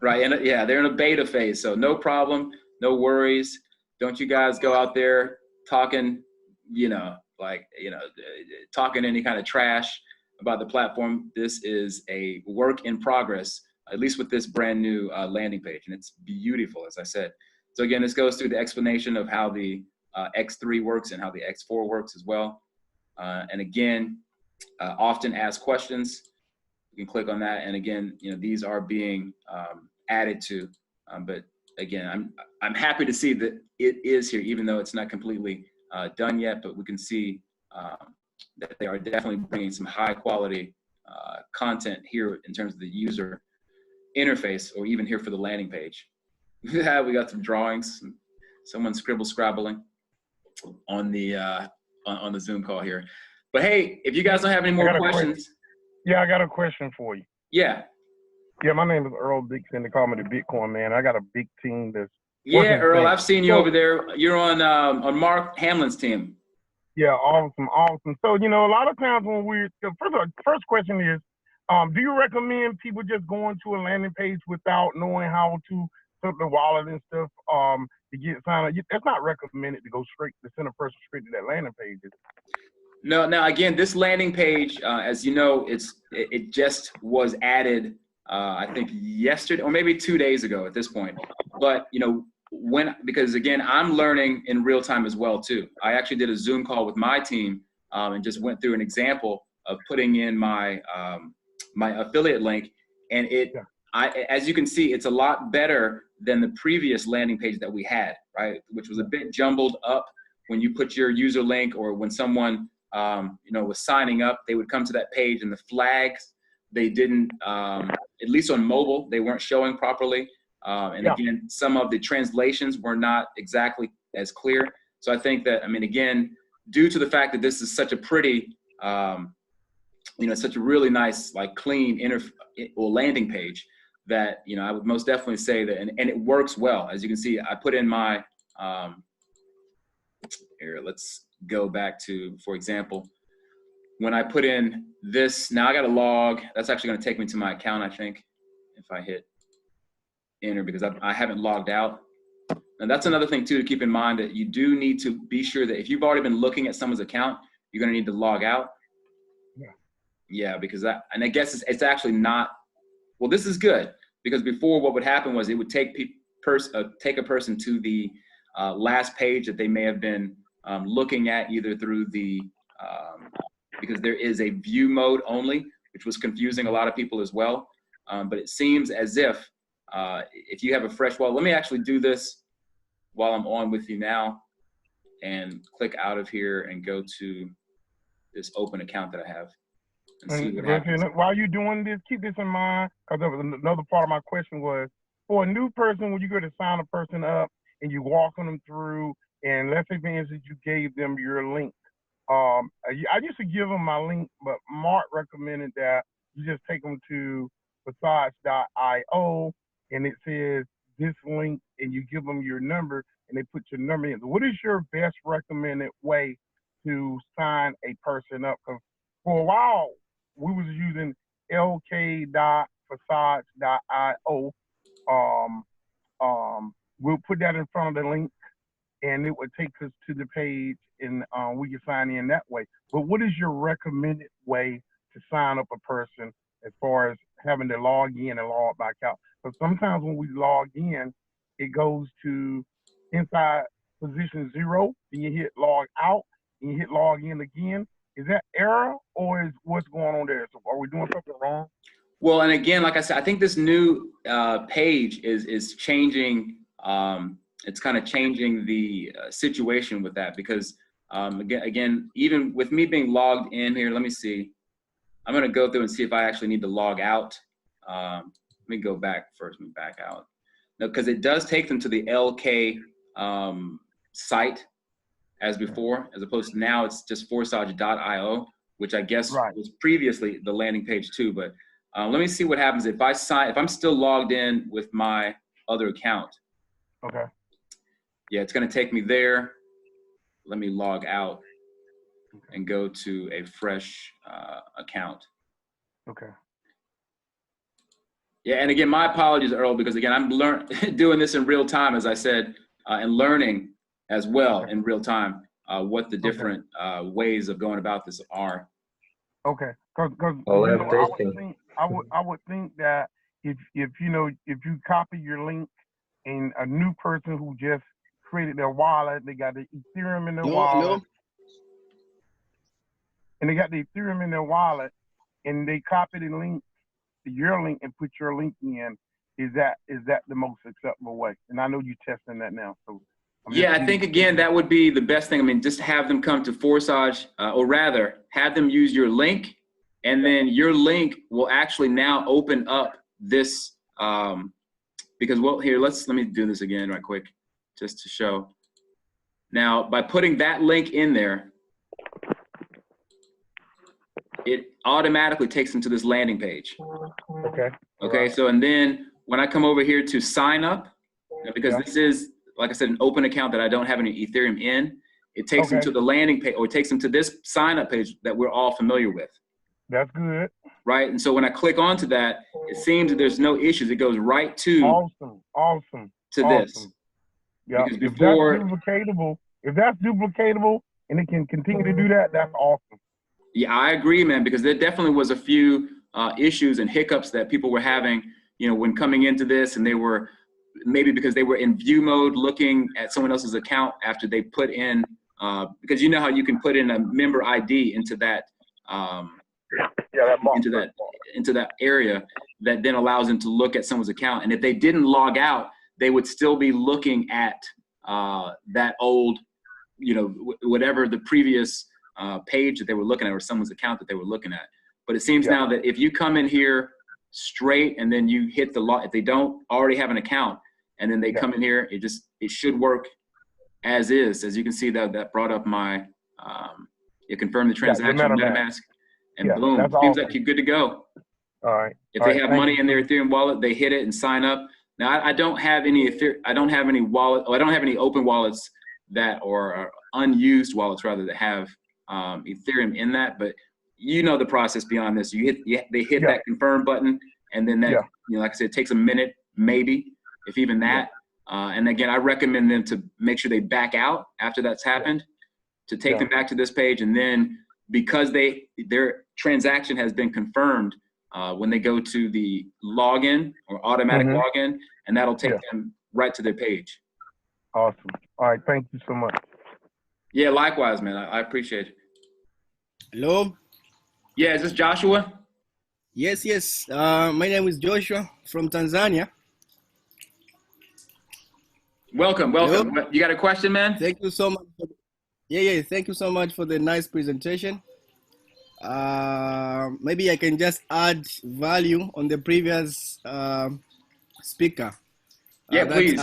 Right. And yeah, they're in a beta phase. So no problem. No worries. Don't you guys go out there talking, talking any kind of trash about the platform. This is a work in progress, at least with this brand new landing page. And it's beautiful, as I said. So again, this goes through the explanation of how the X3 works and how the X4 works as well. And again, often asked questions. You can click on that. And again, these are being added to. But again, I'm happy to see that it is here, even though it's not completely done yet. But we can see that they are definitely bringing some high quality content here in terms of the user interface, or even here for the landing page. Yeah, we got some drawings, someone scrabbling on the Zoom call here. But hey, if you guys don't have any more questions. Yeah, I got a question for you. Yeah. Yeah, my name is Earl Dixon. They call me the Bitcoin Man. I got a big team that's Earl, I've seen you over there. You're on Mark Hamlin's team. Yeah, awesome. So, a lot of times when first question is, do you recommend people just going to a landing page without knowing how to set up the wallet and stuff to get signed up? That's not recommended to send a person straight to that landing page. No, now again, this landing page, as you know, it just was added, I think yesterday or maybe 2 days ago at this point. But because again, I'm learning in real time as well too. I actually did a Zoom call with my team and just went through an example of putting in my my affiliate link, and as you can see, it's a lot better than the previous landing page that we had, right? Which was a bit jumbled up when you put your user link, or when someone was signing up, they would come to that page and the flags, they didn't, at least on mobile, they weren't showing properly. Again, some of the translations were not exactly as clear. So I think that, again, due to the fact that this is such a pretty, such a really nice, like clean landing page, that, I would most definitely say that, and it works well. As you can see, I put in my, here, let's go back to, for example, when I put in this, now I got to log, that's actually going to take me to my account, I think, if I hit enter, because I haven't logged out. And that's another thing too to keep in mind, that you do need to be sure that if you've already been looking at someone's account, you're going to need to log out. Yeah, because and I guess it's actually not, well, this is good, because before what would happen was it would take a person to the last page that they may have been looking at, either through the, because there is a view mode only, which was confusing a lot of people as well. But it seems as if you have a fresh wallet, let me actually do this while I'm on with you now, and click out of here and go to this open account that I have and see what happens. While you're doing this, keep this in mind, because another part of my question was, for a new person, when you go to sign a person up and you're walking them through, and let's say, for instance, you gave them your link. I used to give them my link, but Mark recommended that you just take them to Forsage.io, and it says this link, and you give them your number, and they put your number in. So what is your best recommended way to sign a person up? Because for a while, we was using lk.forsage.io. We'll put that in front of the link, and it would take us to the page, and we can sign in that way. But what is your recommended way to sign up a person as far as having to log in and log back out? Because sometimes when we log in, it goes to inside position 0, and you hit log out, and you hit log in again. Is that error, or is what's going on there? So are we doing something wrong? Well, and again, like I said, I think this new page is changing. It's kind of changing the situation with that, because again, even with me being logged in here, let me see. I'm going to go through and see if I actually need to log out. Let me go back first and back out. No, because it does take them to the LK site as before, as opposed to now it's just Forsage.io. which I guess Right. was previously the landing page too. But let me see what happens if I'm still logged in with my other account. Okay. Yeah, it's going to take me there. Let me log out and go to a fresh account. Okay. Yeah, and again, my apologies, Earl, because again, I'm doing this in real time, as I said, and learning as well in real time what the different ways of going about this are. Okay. Because Oh, you lab know, testing. I would think that if you know, if you copy your link and a new person who just created their wallet, they got the Ethereum in their wallet, and they got the Ethereum in their wallet, and they copy the link to your link and put your link in, is that the most acceptable way? And I know you're testing that now, so. Yeah, I think again that would be the best thing. I mean, just have them come to Forsage, or rather, have them use your link, and then your link will actually now open up this. Because well, here let me do this again right quick, just to show. Now, by putting that link in there, it automatically takes them to this landing page. Okay. Okay. Right. So and then when I come over here to sign up, because this is, like I said, an open account that I don't have any Ethereum in, it takes them to the landing page, or it takes them to this sign up page that we're all familiar with. That's good. Right. And so when I click onto that, it seems that there's no issues. It goes right to this. Yeah. Because If before, that's duplicatable and it can continue to do that, that's awesome. yeah, I agree, man, because there definitely was a few issues and hiccups that people were having, you know, when coming into this, and they were maybe because they were in view mode looking at someone else's account after they put in, because you know how you can put in a member ID into that, into that area that then allows them to look at someone's account. And if they didn't log out, they would still be looking at that old, you know, whatever the previous page that they were looking at, or someone's account that they were looking at. But it seems now that if you come in here straight and then you hit the log, if they don't already have an account and then they come in here, it should work as is. As you can see, that brought up my, it confirmed the transaction, MetaMask, and boom, seems like you're good to go. All right. If they have money in their Ethereum wallet, they hit it and sign up. Now I don't have any open wallets that, or unused wallets rather, that have Ethereum in that, but you know the process beyond this. They hit that confirm button, and then that, you know, like I said, it takes a minute, maybe, if even that. And again, I recommend them to make sure they back out after that's happened, to take them back to this page, and then because their transaction has been confirmed, when they go to the login or automatic login, and that'll take them right to their page. Awesome. All right. Thank you so much. Yeah, likewise, man. I appreciate it. Hello? Yeah, is this Joshua? Yes. My name is Joshua from Tanzania. Welcome. Hello? You got a question, man? Thank you so much. Thank you so much for the nice presentation. Maybe I can just add value on the previous speaker. Yeah, please.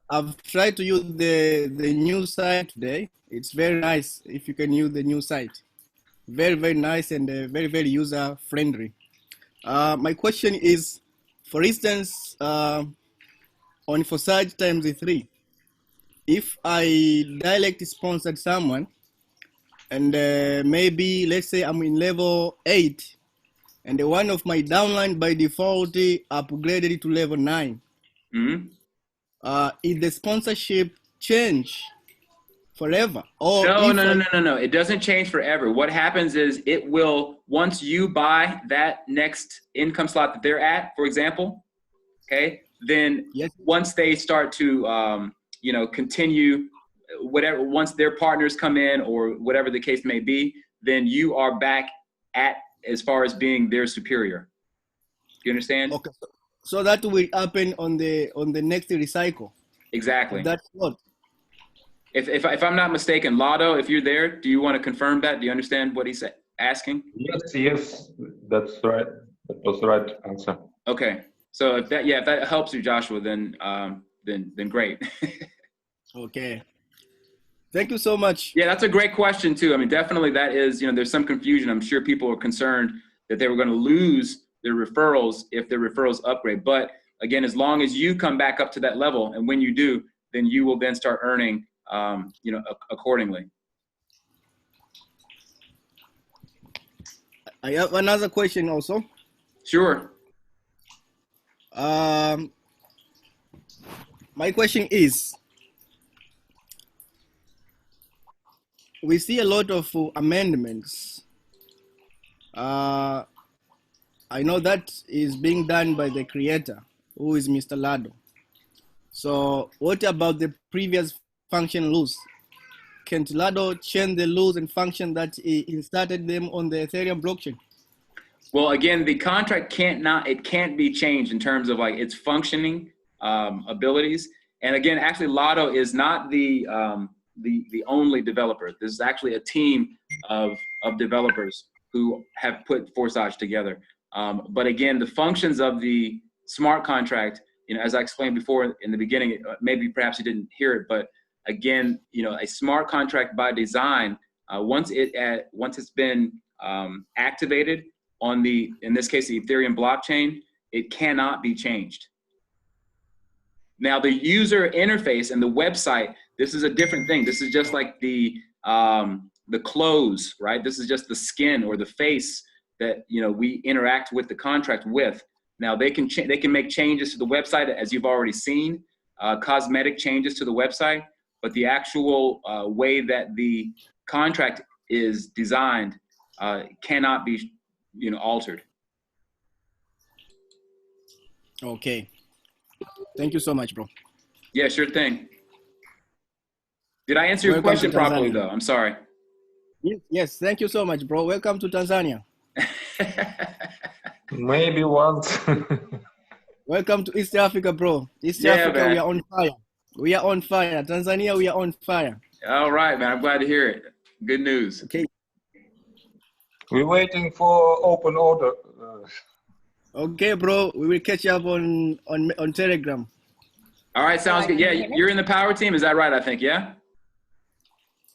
I've tried to use the new site today. It's very nice if you can use the new site. Very, very nice and very, very user friendly. My question is, for instance, on Forsage ×3, if I directly sponsored someone, and maybe let's say I'm in level 8, and one of my downline by default upgraded to level 9. Is the sponsorship change forever? Or No. It doesn't change forever. What happens is it will, once you buy that next income slot that they're at, for example, okay, then once they start to, you know, continue whatever, once their partners come in or whatever the case may be, then you are back at, as far as being their superior. Do you understand? Okay. So that will happen on the next recycle. Exactly. That's what. If I'm not mistaken, Lotto, if you're there, do you want to confirm that? Do you understand what he's asking? Yes, that's right. That was the right answer. Okay. So if that helps you, Joshua, then great. Okay. Thank you so much. Yeah, that's a great question too. I mean, definitely that is, there's some confusion. I'm sure people are concerned that they were going to lose their referrals if their referrals upgrade. But again, as long as you come back up to that level, and when you do, then you will then start earning, accordingly. I have another question also. Sure. My question is, we see a lot of amendments. I know that is being done by the creator, who is Mr. Lado. So what about the previous function rules? Can Lado change the rules and function that he inserted them on the Ethereum blockchain? Well, again, the contract can't be changed in terms of like its functioning abilities. And again, actually, Lado is not the only developer. This is actually a team of developers who have put Forsage together. But again, the functions of the smart contract, as I explained before in the beginning, maybe perhaps you didn't hear it, but again, a smart contract by design, once it's been activated on in this case, the Ethereum blockchain, it cannot be changed. Now, the user interface and the website, this is a different thing. This is just like the clothes, right? This is just the skin or the face that we interact with the contract with. Now, they can make changes to the website, as you've already seen, cosmetic changes to the website, but the actual way that the contract is designed cannot be altered. Okay. Thank you so much, bro. Yeah, sure thing. Did I answer your Welcome question to properly, Tanzania. though? I'm sorry. Yes, thank you so much, bro. Welcome to Tanzania. Maybe once. Welcome to East Africa, bro. East Yeah, Africa, man. we are on fire. We are on fire. Tanzania, we are on fire. All right, man. I'm glad to hear it. Good news. Okay. We're waiting for open order. Okay, bro. We will catch up on Telegram. All right, sounds good. Yeah, you're in the power team. Is that right? I think. Yeah.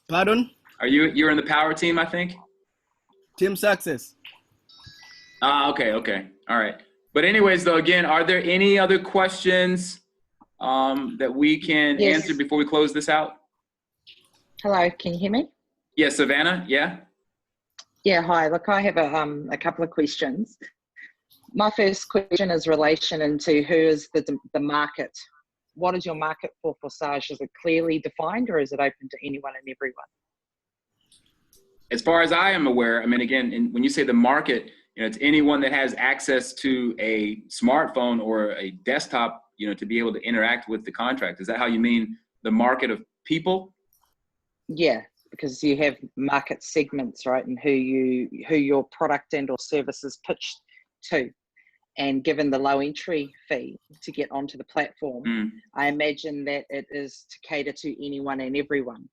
Pardon? You're in the power team? I think. Team Success. Okay. All right. But anyways, though, again, are there any other questions that we can answer before we close this out? Hello, can you hear me? Yeah, Savannah. Yeah. Yeah, hi. Look, I have a couple of questions. My first question is relation into who is the market. What is your market for Forsage? Is it clearly defined, or is it open to anyone and everyone? As far as I am aware, I mean, again, when you say the market, it's anyone that has access to a smartphone or a desktop, to be able to interact with the contract. Is that how you mean the market of people? Yeah, because you have market segments, right, and who your product and or service is pitched to. And given the low entry fee to get onto the platform, I imagine that it is to cater to anyone and everyone.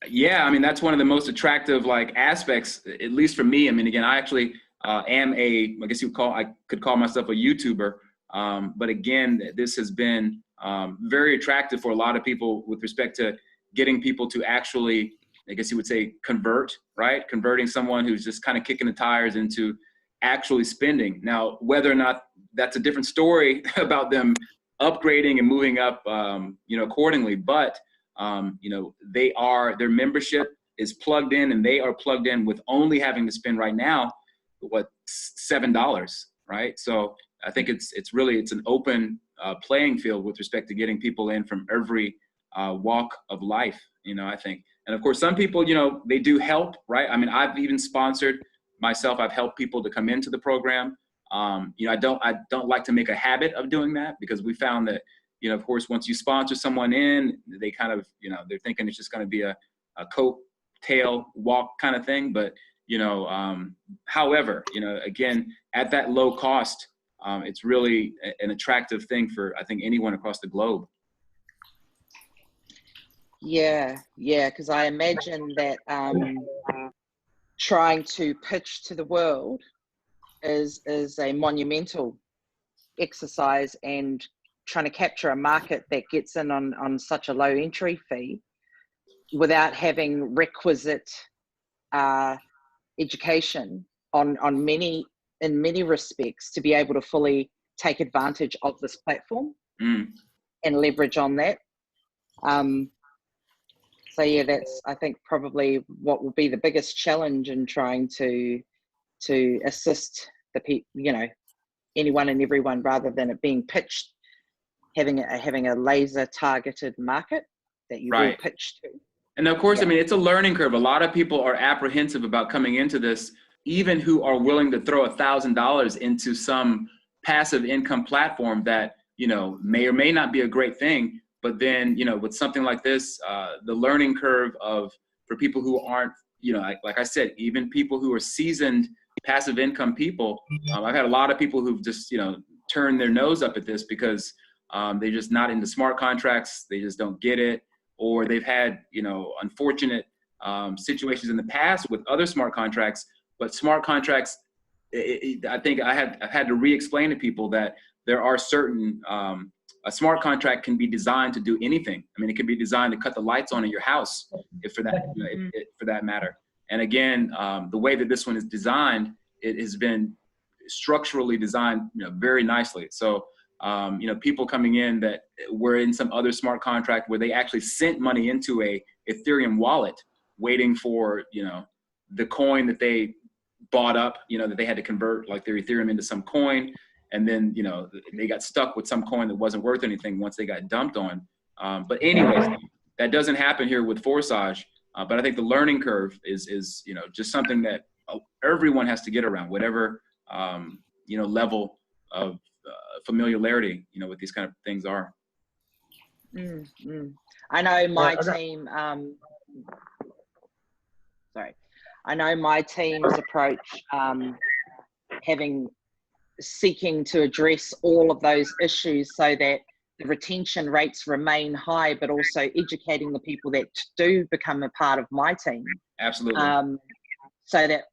Yeah, I mean, that's one of the most attractive aspects, at least for me. I mean, again, I actually am I guess I could call myself a YouTuber. But again, this has been very attractive for a lot of people with respect to getting people to actually, I guess you would say, convert, right? Converting someone who's just kind of kicking the tires into actually spending. Now, whether or not that's a different story about them upgrading and moving up, accordingly, but their membership is plugged in, and they are plugged in with only having to spend right now, $7, right? So I think it's an open playing field with respect to getting people in from every walk of life, I think. And of course, some people, they do help, right? I mean, I've even sponsored myself. I've helped people to come into the program. I don't like to make a habit of doing that, because we found that, of course, once you sponsor someone in, they kind of, they're thinking it's just going to be a coat tail walk kind of thing. But, however, again, at that low cost, it's really an attractive thing for, I think, anyone across the globe. Yeah, because I imagine that trying to pitch to the world is a monumental exercise, and trying to capture a market that gets in on such a low entry fee without having requisite education in many respects to be able to fully take advantage of this platform and leverage on that. So yeah, that's, I think, probably what will be the biggest challenge in trying to assist the people, anyone and everyone, rather than it being pitched, having a laser targeted market that you will pitch to. And of course, I mean, it's a learning curve. A lot of people are apprehensive about coming into this, even who are willing to throw $1,000 into some passive income platform that, may or may not be a great thing. But then, with something like this, the learning curve for people who aren't, like I said, even people who are seasoned passive income people, I've had a lot of people who've just, turned their nose up at this because they're just not into smart contracts. They just don't get it. Or they've had, unfortunate situations in the past with other smart contracts. But smart contracts, I think I've had to re-explain to people that there are certain, a smart contract can be designed to do anything. I mean, it can be designed to cut the lights on in your house, for that matter. And again, the way that this one is designed, it has been structurally designed, very nicely. So, people coming in that were in some other smart contract where they actually sent money into a Ethereum wallet, waiting for, the coin that they bought up, that they had to convert like their Ethereum into some coin. And then, they got stuck with some coin that wasn't worth anything once they got dumped on. But anyways, that doesn't happen here with Forsage. But I think the learning curve is just something that everyone has to get around, whatever, level of familiarity, with these kind of things are. I know my team, I know my team's approach, seeking to address all of those issues so that the retention rates remain high, but also educating the people that do become a part of my team. Absolutely. So that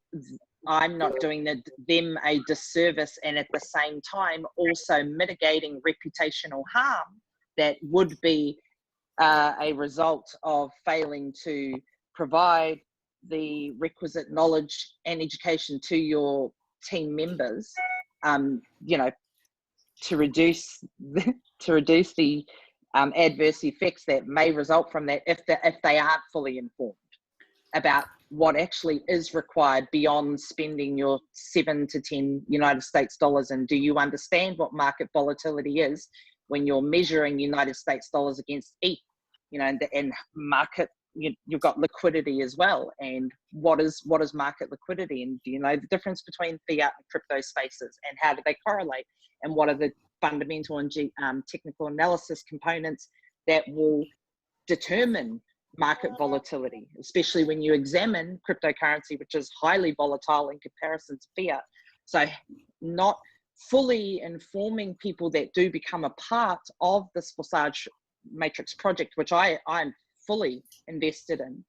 I'm not doing them a disservice, and at the same time also mitigating reputational harm that would be a result of failing to provide the requisite knowledge and education to your team members, to reduce the adverse effects that may result from that if they aren't fully informed about what actually is required beyond spending your 7 to 10 United States dollars. And do you understand what market volatility is when you're measuring United States dollars against ETH, and market, you've got liquidity as well. And what is market liquidity? And do you know the difference between fiat and crypto spaces, and how do they correlate? And what are the fundamental and technical analysis components that will determine market volatility, especially when you examine cryptocurrency, which is highly volatile in comparison to fiat. So not fully informing people that do become a part of this Forsage Matrix project, which I'm fully invested in,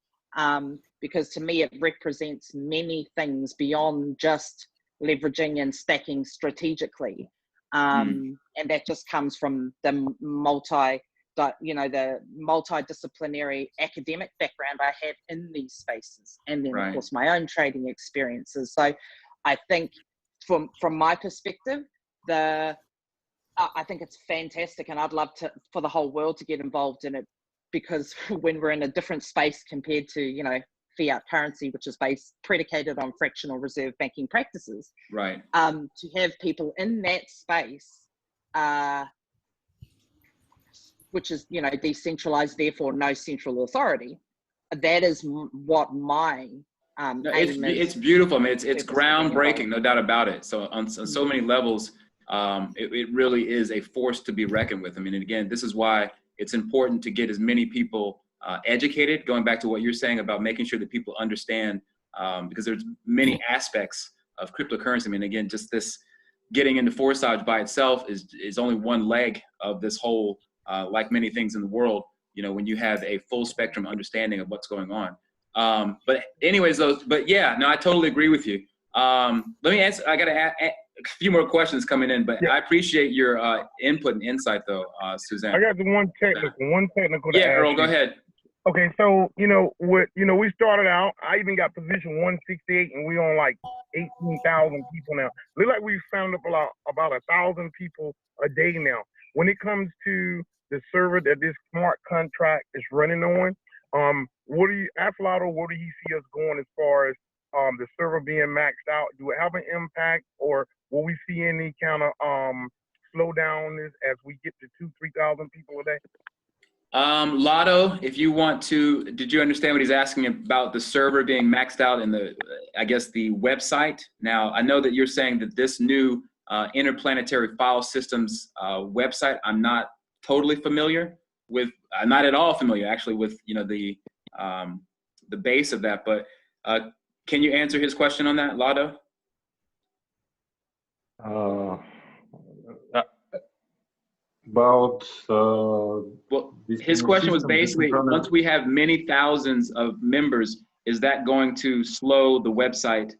because to me it represents many things beyond just leveraging and stacking strategically. And that just comes from the multidisciplinary academic background I have in these spaces, and then of course my own trading experiences. So I think from my perspective, I think it's fantastic, and I'd love for the whole world to get involved in it, because when we're in a different space compared to fiat currency, which is predicated on fractional reserve banking practices, to have people in that space, which is decentralized, therefore no central authority, that is what my aim is. It's beautiful. I mean, it's groundbreaking, no doubt about it. So on so many levels, it really is a force to be reckoned with. I mean, and again, this is why it's important to get as many people educated, going back to what you're saying about making sure that people understand, because there's many aspects of cryptocurrency. I mean, again, just this getting into Forsage by itself is only one leg of this whole, like many things in the world, when you have a full spectrum understanding of what's going on. But anyways, I totally agree with you. Let me answer, I got a few more questions coming in, but I appreciate your input and insight though, Suzanne. I got the one technical to Yeah, ask Earl, you. go ahead. Okay, so we started out. I even got position 168, and we on like 18,000 people now. Look like we found up about 1,000 people a day now. When it comes to the server that this smart contract is running on, what do you, Lotto, where do you see us going as far as the server being maxed out? Do it have an impact, or will we see any kind of slowdown as we get to 2,000-3,000 people a day? Lotto, if you want to, did you understand what he's asking about the server being maxed out in the, I guess, the website? Now, I know that you're saying that this new interplanetary file systems website, I'm not totally familiar with, not at all familiar actually with, the base of that, but can you answer his question on that, Lotto? About well, his question was basically, once we have many thousands of members, is that going to slow the website?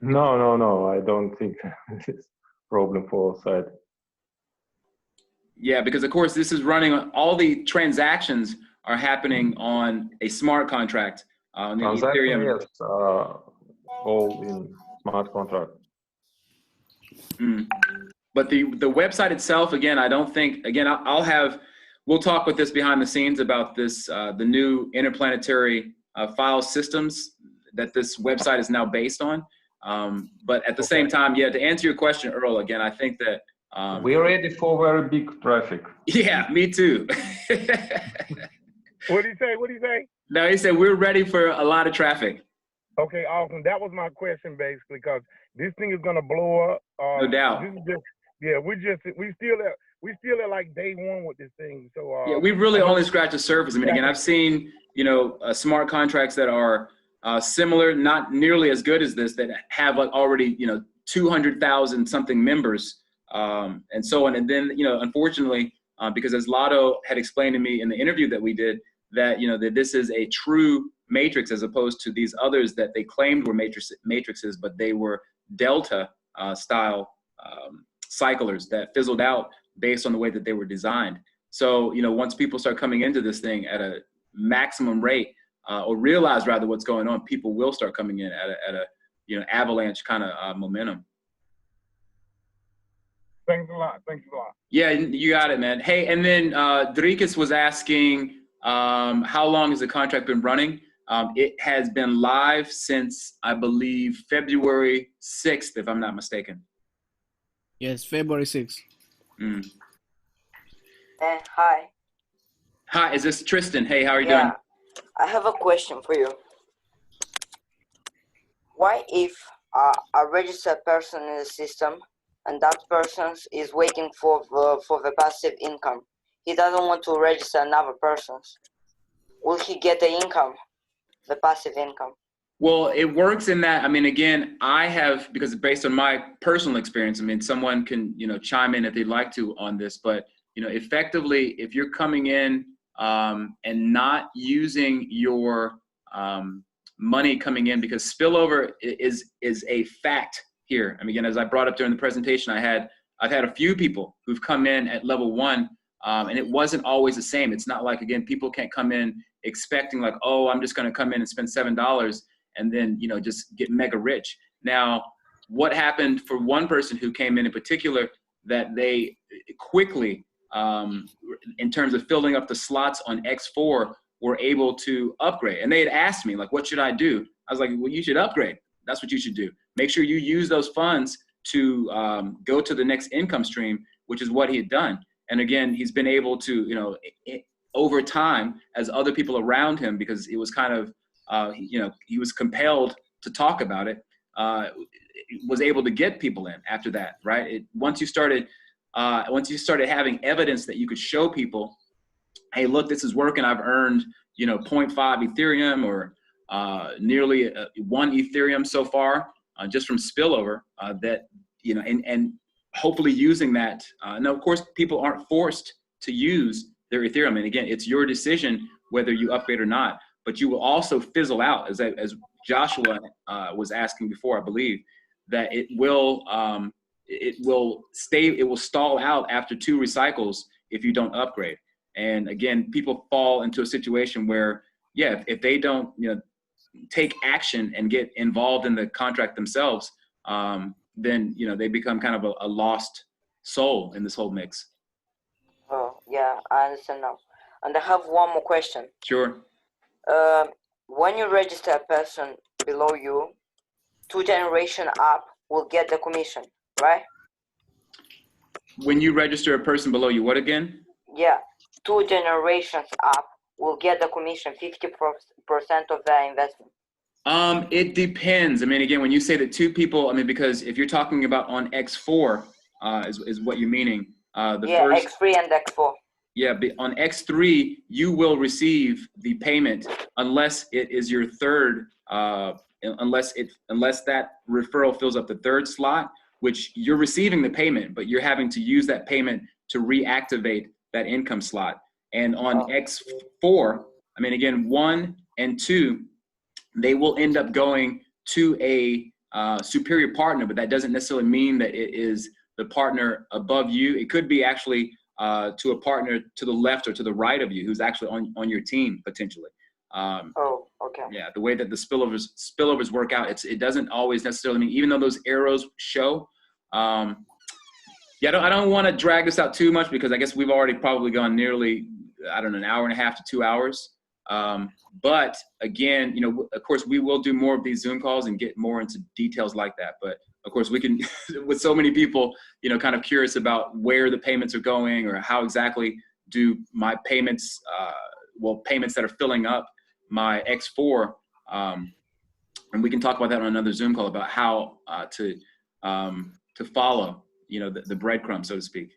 No, I don't think it's a problem for site. Yeah, because of course this is running on, all the transactions are happening on a smart contract on the Ethereum. Yes, all in smart contract. But the website itself, again, I don't think, again, we'll talk with this behind the scenes about this, the new interplanetary file systems that this website is now based on. But at the same time, yeah, to answer your question, Earl, again, I think that we're ready for very big traffic. Yeah, me too. What did he say? No, he said we're ready for a lot of traffic. Okay, awesome. That was my question basically, because this thing is gonna blow up. No doubt. This is just, yeah, we still at like day one with this thing. So yeah, we've really only scratched the surface. I mean, again, I've seen smart contracts that are similar, not nearly as good as this, that have like already 200,000 something members, and so on. And then unfortunately, because as Lotto had explained to me in the interview that we did, that that this is a true matrix as opposed to these others that they claimed were matrices, but they were delta style cyclers that fizzled out based on the way that they were designed. So once people start coming into this thing at a maximum rate, or realize rather what's going on, people will start coming in at a avalanche kind of momentum. Thanks a lot. Yeah, you got it, man. Hey, and then Drikis was asking, how long has the contract been running? It has been live since, I believe, February 6th, if I'm not mistaken. Yes, February 6th. Hi. Hi, is this Tristan? Hey, how are you doing? I have a question for you. Why if a registered person in the system and that person is waiting for the passive income, he doesn't want to register another person, will he get the income, the passive income? Well, it works in that, I mean, again, I have, because based on my personal experience, I mean, someone can, chime in if they'd like to on this, but, effectively, if you're coming in and not using your money coming in, because spillover is a fact here. I mean, again, as I brought up during the presentation, I've had a few people who've come in at level 1, and it wasn't always the same. It's not like, again, people can't come in expecting like, oh, I'm just going to come in and spend $7 and then, just get mega rich. Now, what happened for one person who came in particular, that they quickly, in terms of filling up the slots on X4, were able to upgrade. And they had asked me, like, what should I do? I was like, well, you should upgrade. That's what you should do. Make sure you use those funds to go to the next income stream, which is what he had done. And again, he's been able to, over time, as other people around him, because it was kind of, he was compelled to talk about it, was able to get people in after that, right? Once you started having evidence that you could show people, hey, look, this is working. I've earned, 0.5 Ethereum or nearly 1 Ethereum so far, just from spillover, that, and hopefully using that. Now, of course, people aren't forced to use their Ethereum. And again, it's your decision whether you upgrade or not, but you will also fizzle out, as Joshua was asking before, I believe, that it will stall out after 2 recycles if you don't upgrade. And again, people fall into a situation where, yeah, if they don't, take action and get involved in the contract themselves, then, they become kind of a lost soul in this whole mix. Oh, yeah, I understand now. And I have one more question. Sure. When you register a person below you, 2 generation up will get the commission, right? When you register a person below you, what again? Yeah, 2 generations up will get the commission, 50% of their investment. It depends. I mean, again, when you say that 2 people, because if you're talking about on X4, is what you're meaning. First, X3 and X4. Yeah, on X3, you will receive the payment unless it is your third, unless that referral fills up the third slot, which you're receiving the payment, but you're having to use that payment to reactivate that income slot. And on X4, again, 1 and 2, they will end up going to a superior partner, but that doesn't necessarily mean that it is the partner above you. It could be actually to a partner to the left or to the right of you who's actually on your team potentially. Okay. Yeah, the way that the spillovers work out, it doesn't always necessarily mean, even though those arrows show. I don't want to drag this out too much because I guess we've already probably gone nearly, an hour and a half to 2 hours. But again, of course, we will do more of these Zoom calls and get more into details like that. But of course, we can, with so many people, kind of curious about where the payments are going or how exactly do my payments, payments that are filling up my X4. And we can talk about that on another Zoom call about how to follow, the breadcrumbs, so to speak.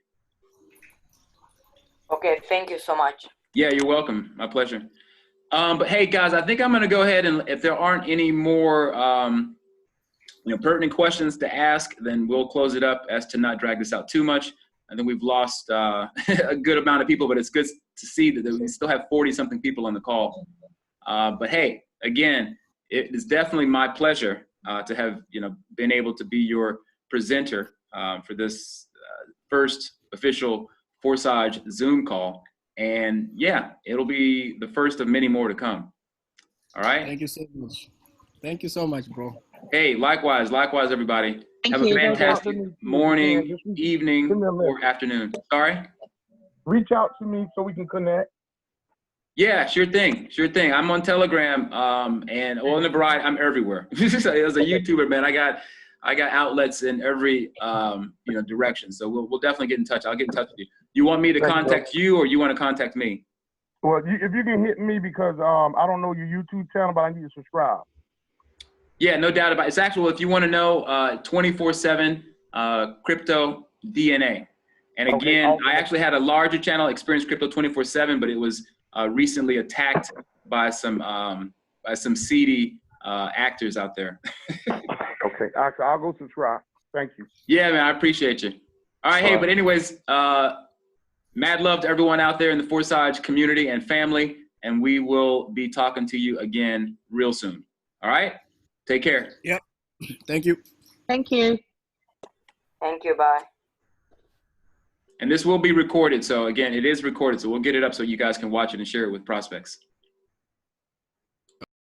Okay, thank you so much. Yeah, you're welcome. My pleasure. But hey, guys, I think I'm going to go ahead and if there aren't any more, pertinent questions to ask, then we'll close it up as to not drag this out too much. I think we've lost a good amount of people, but it's good to see that we still have 40-something people on the call. But hey, again, it is definitely my pleasure to have been able to be your presenter for this first official Forsage Zoom call. And yeah, it'll be the first of many more to come. All right. Thank you so much. Thank you so much, bro. Hey, likewise, everybody. Thank Have a you. fantastic morning, Yeah, evening, send me a or afternoon. Sorry? Reach out to me so we can connect. Yeah, sure thing. I'm on Telegram, and in the variety, I'm everywhere. As a YouTuber, man, I got outlets in every direction. So we'll definitely get in touch. I'll get in touch with you. You want me to contact you, or you want to contact me? Well, if you can hit me because I don't know your YouTube channel, but I need to subscribe. Yeah, no doubt about it. It's actually, if you want to know, 24/7 crypto DNA. And again, Okay. I actually had a larger channel, Experience Crypto 24/7, but it was recently attacked by some seedy actors out there. Okay, I'll go subscribe. Thank you. Yeah, man, I appreciate you. All right, hey, but anyways, mad love to everyone out there in the Forsage community and family, and we will be talking to you again real soon. All right? Take care. Yep. Thank you. Thank you. Thank you, bye. And this will be recorded. So again, it is recorded. So we'll get it up so you guys can watch it and share it with prospects.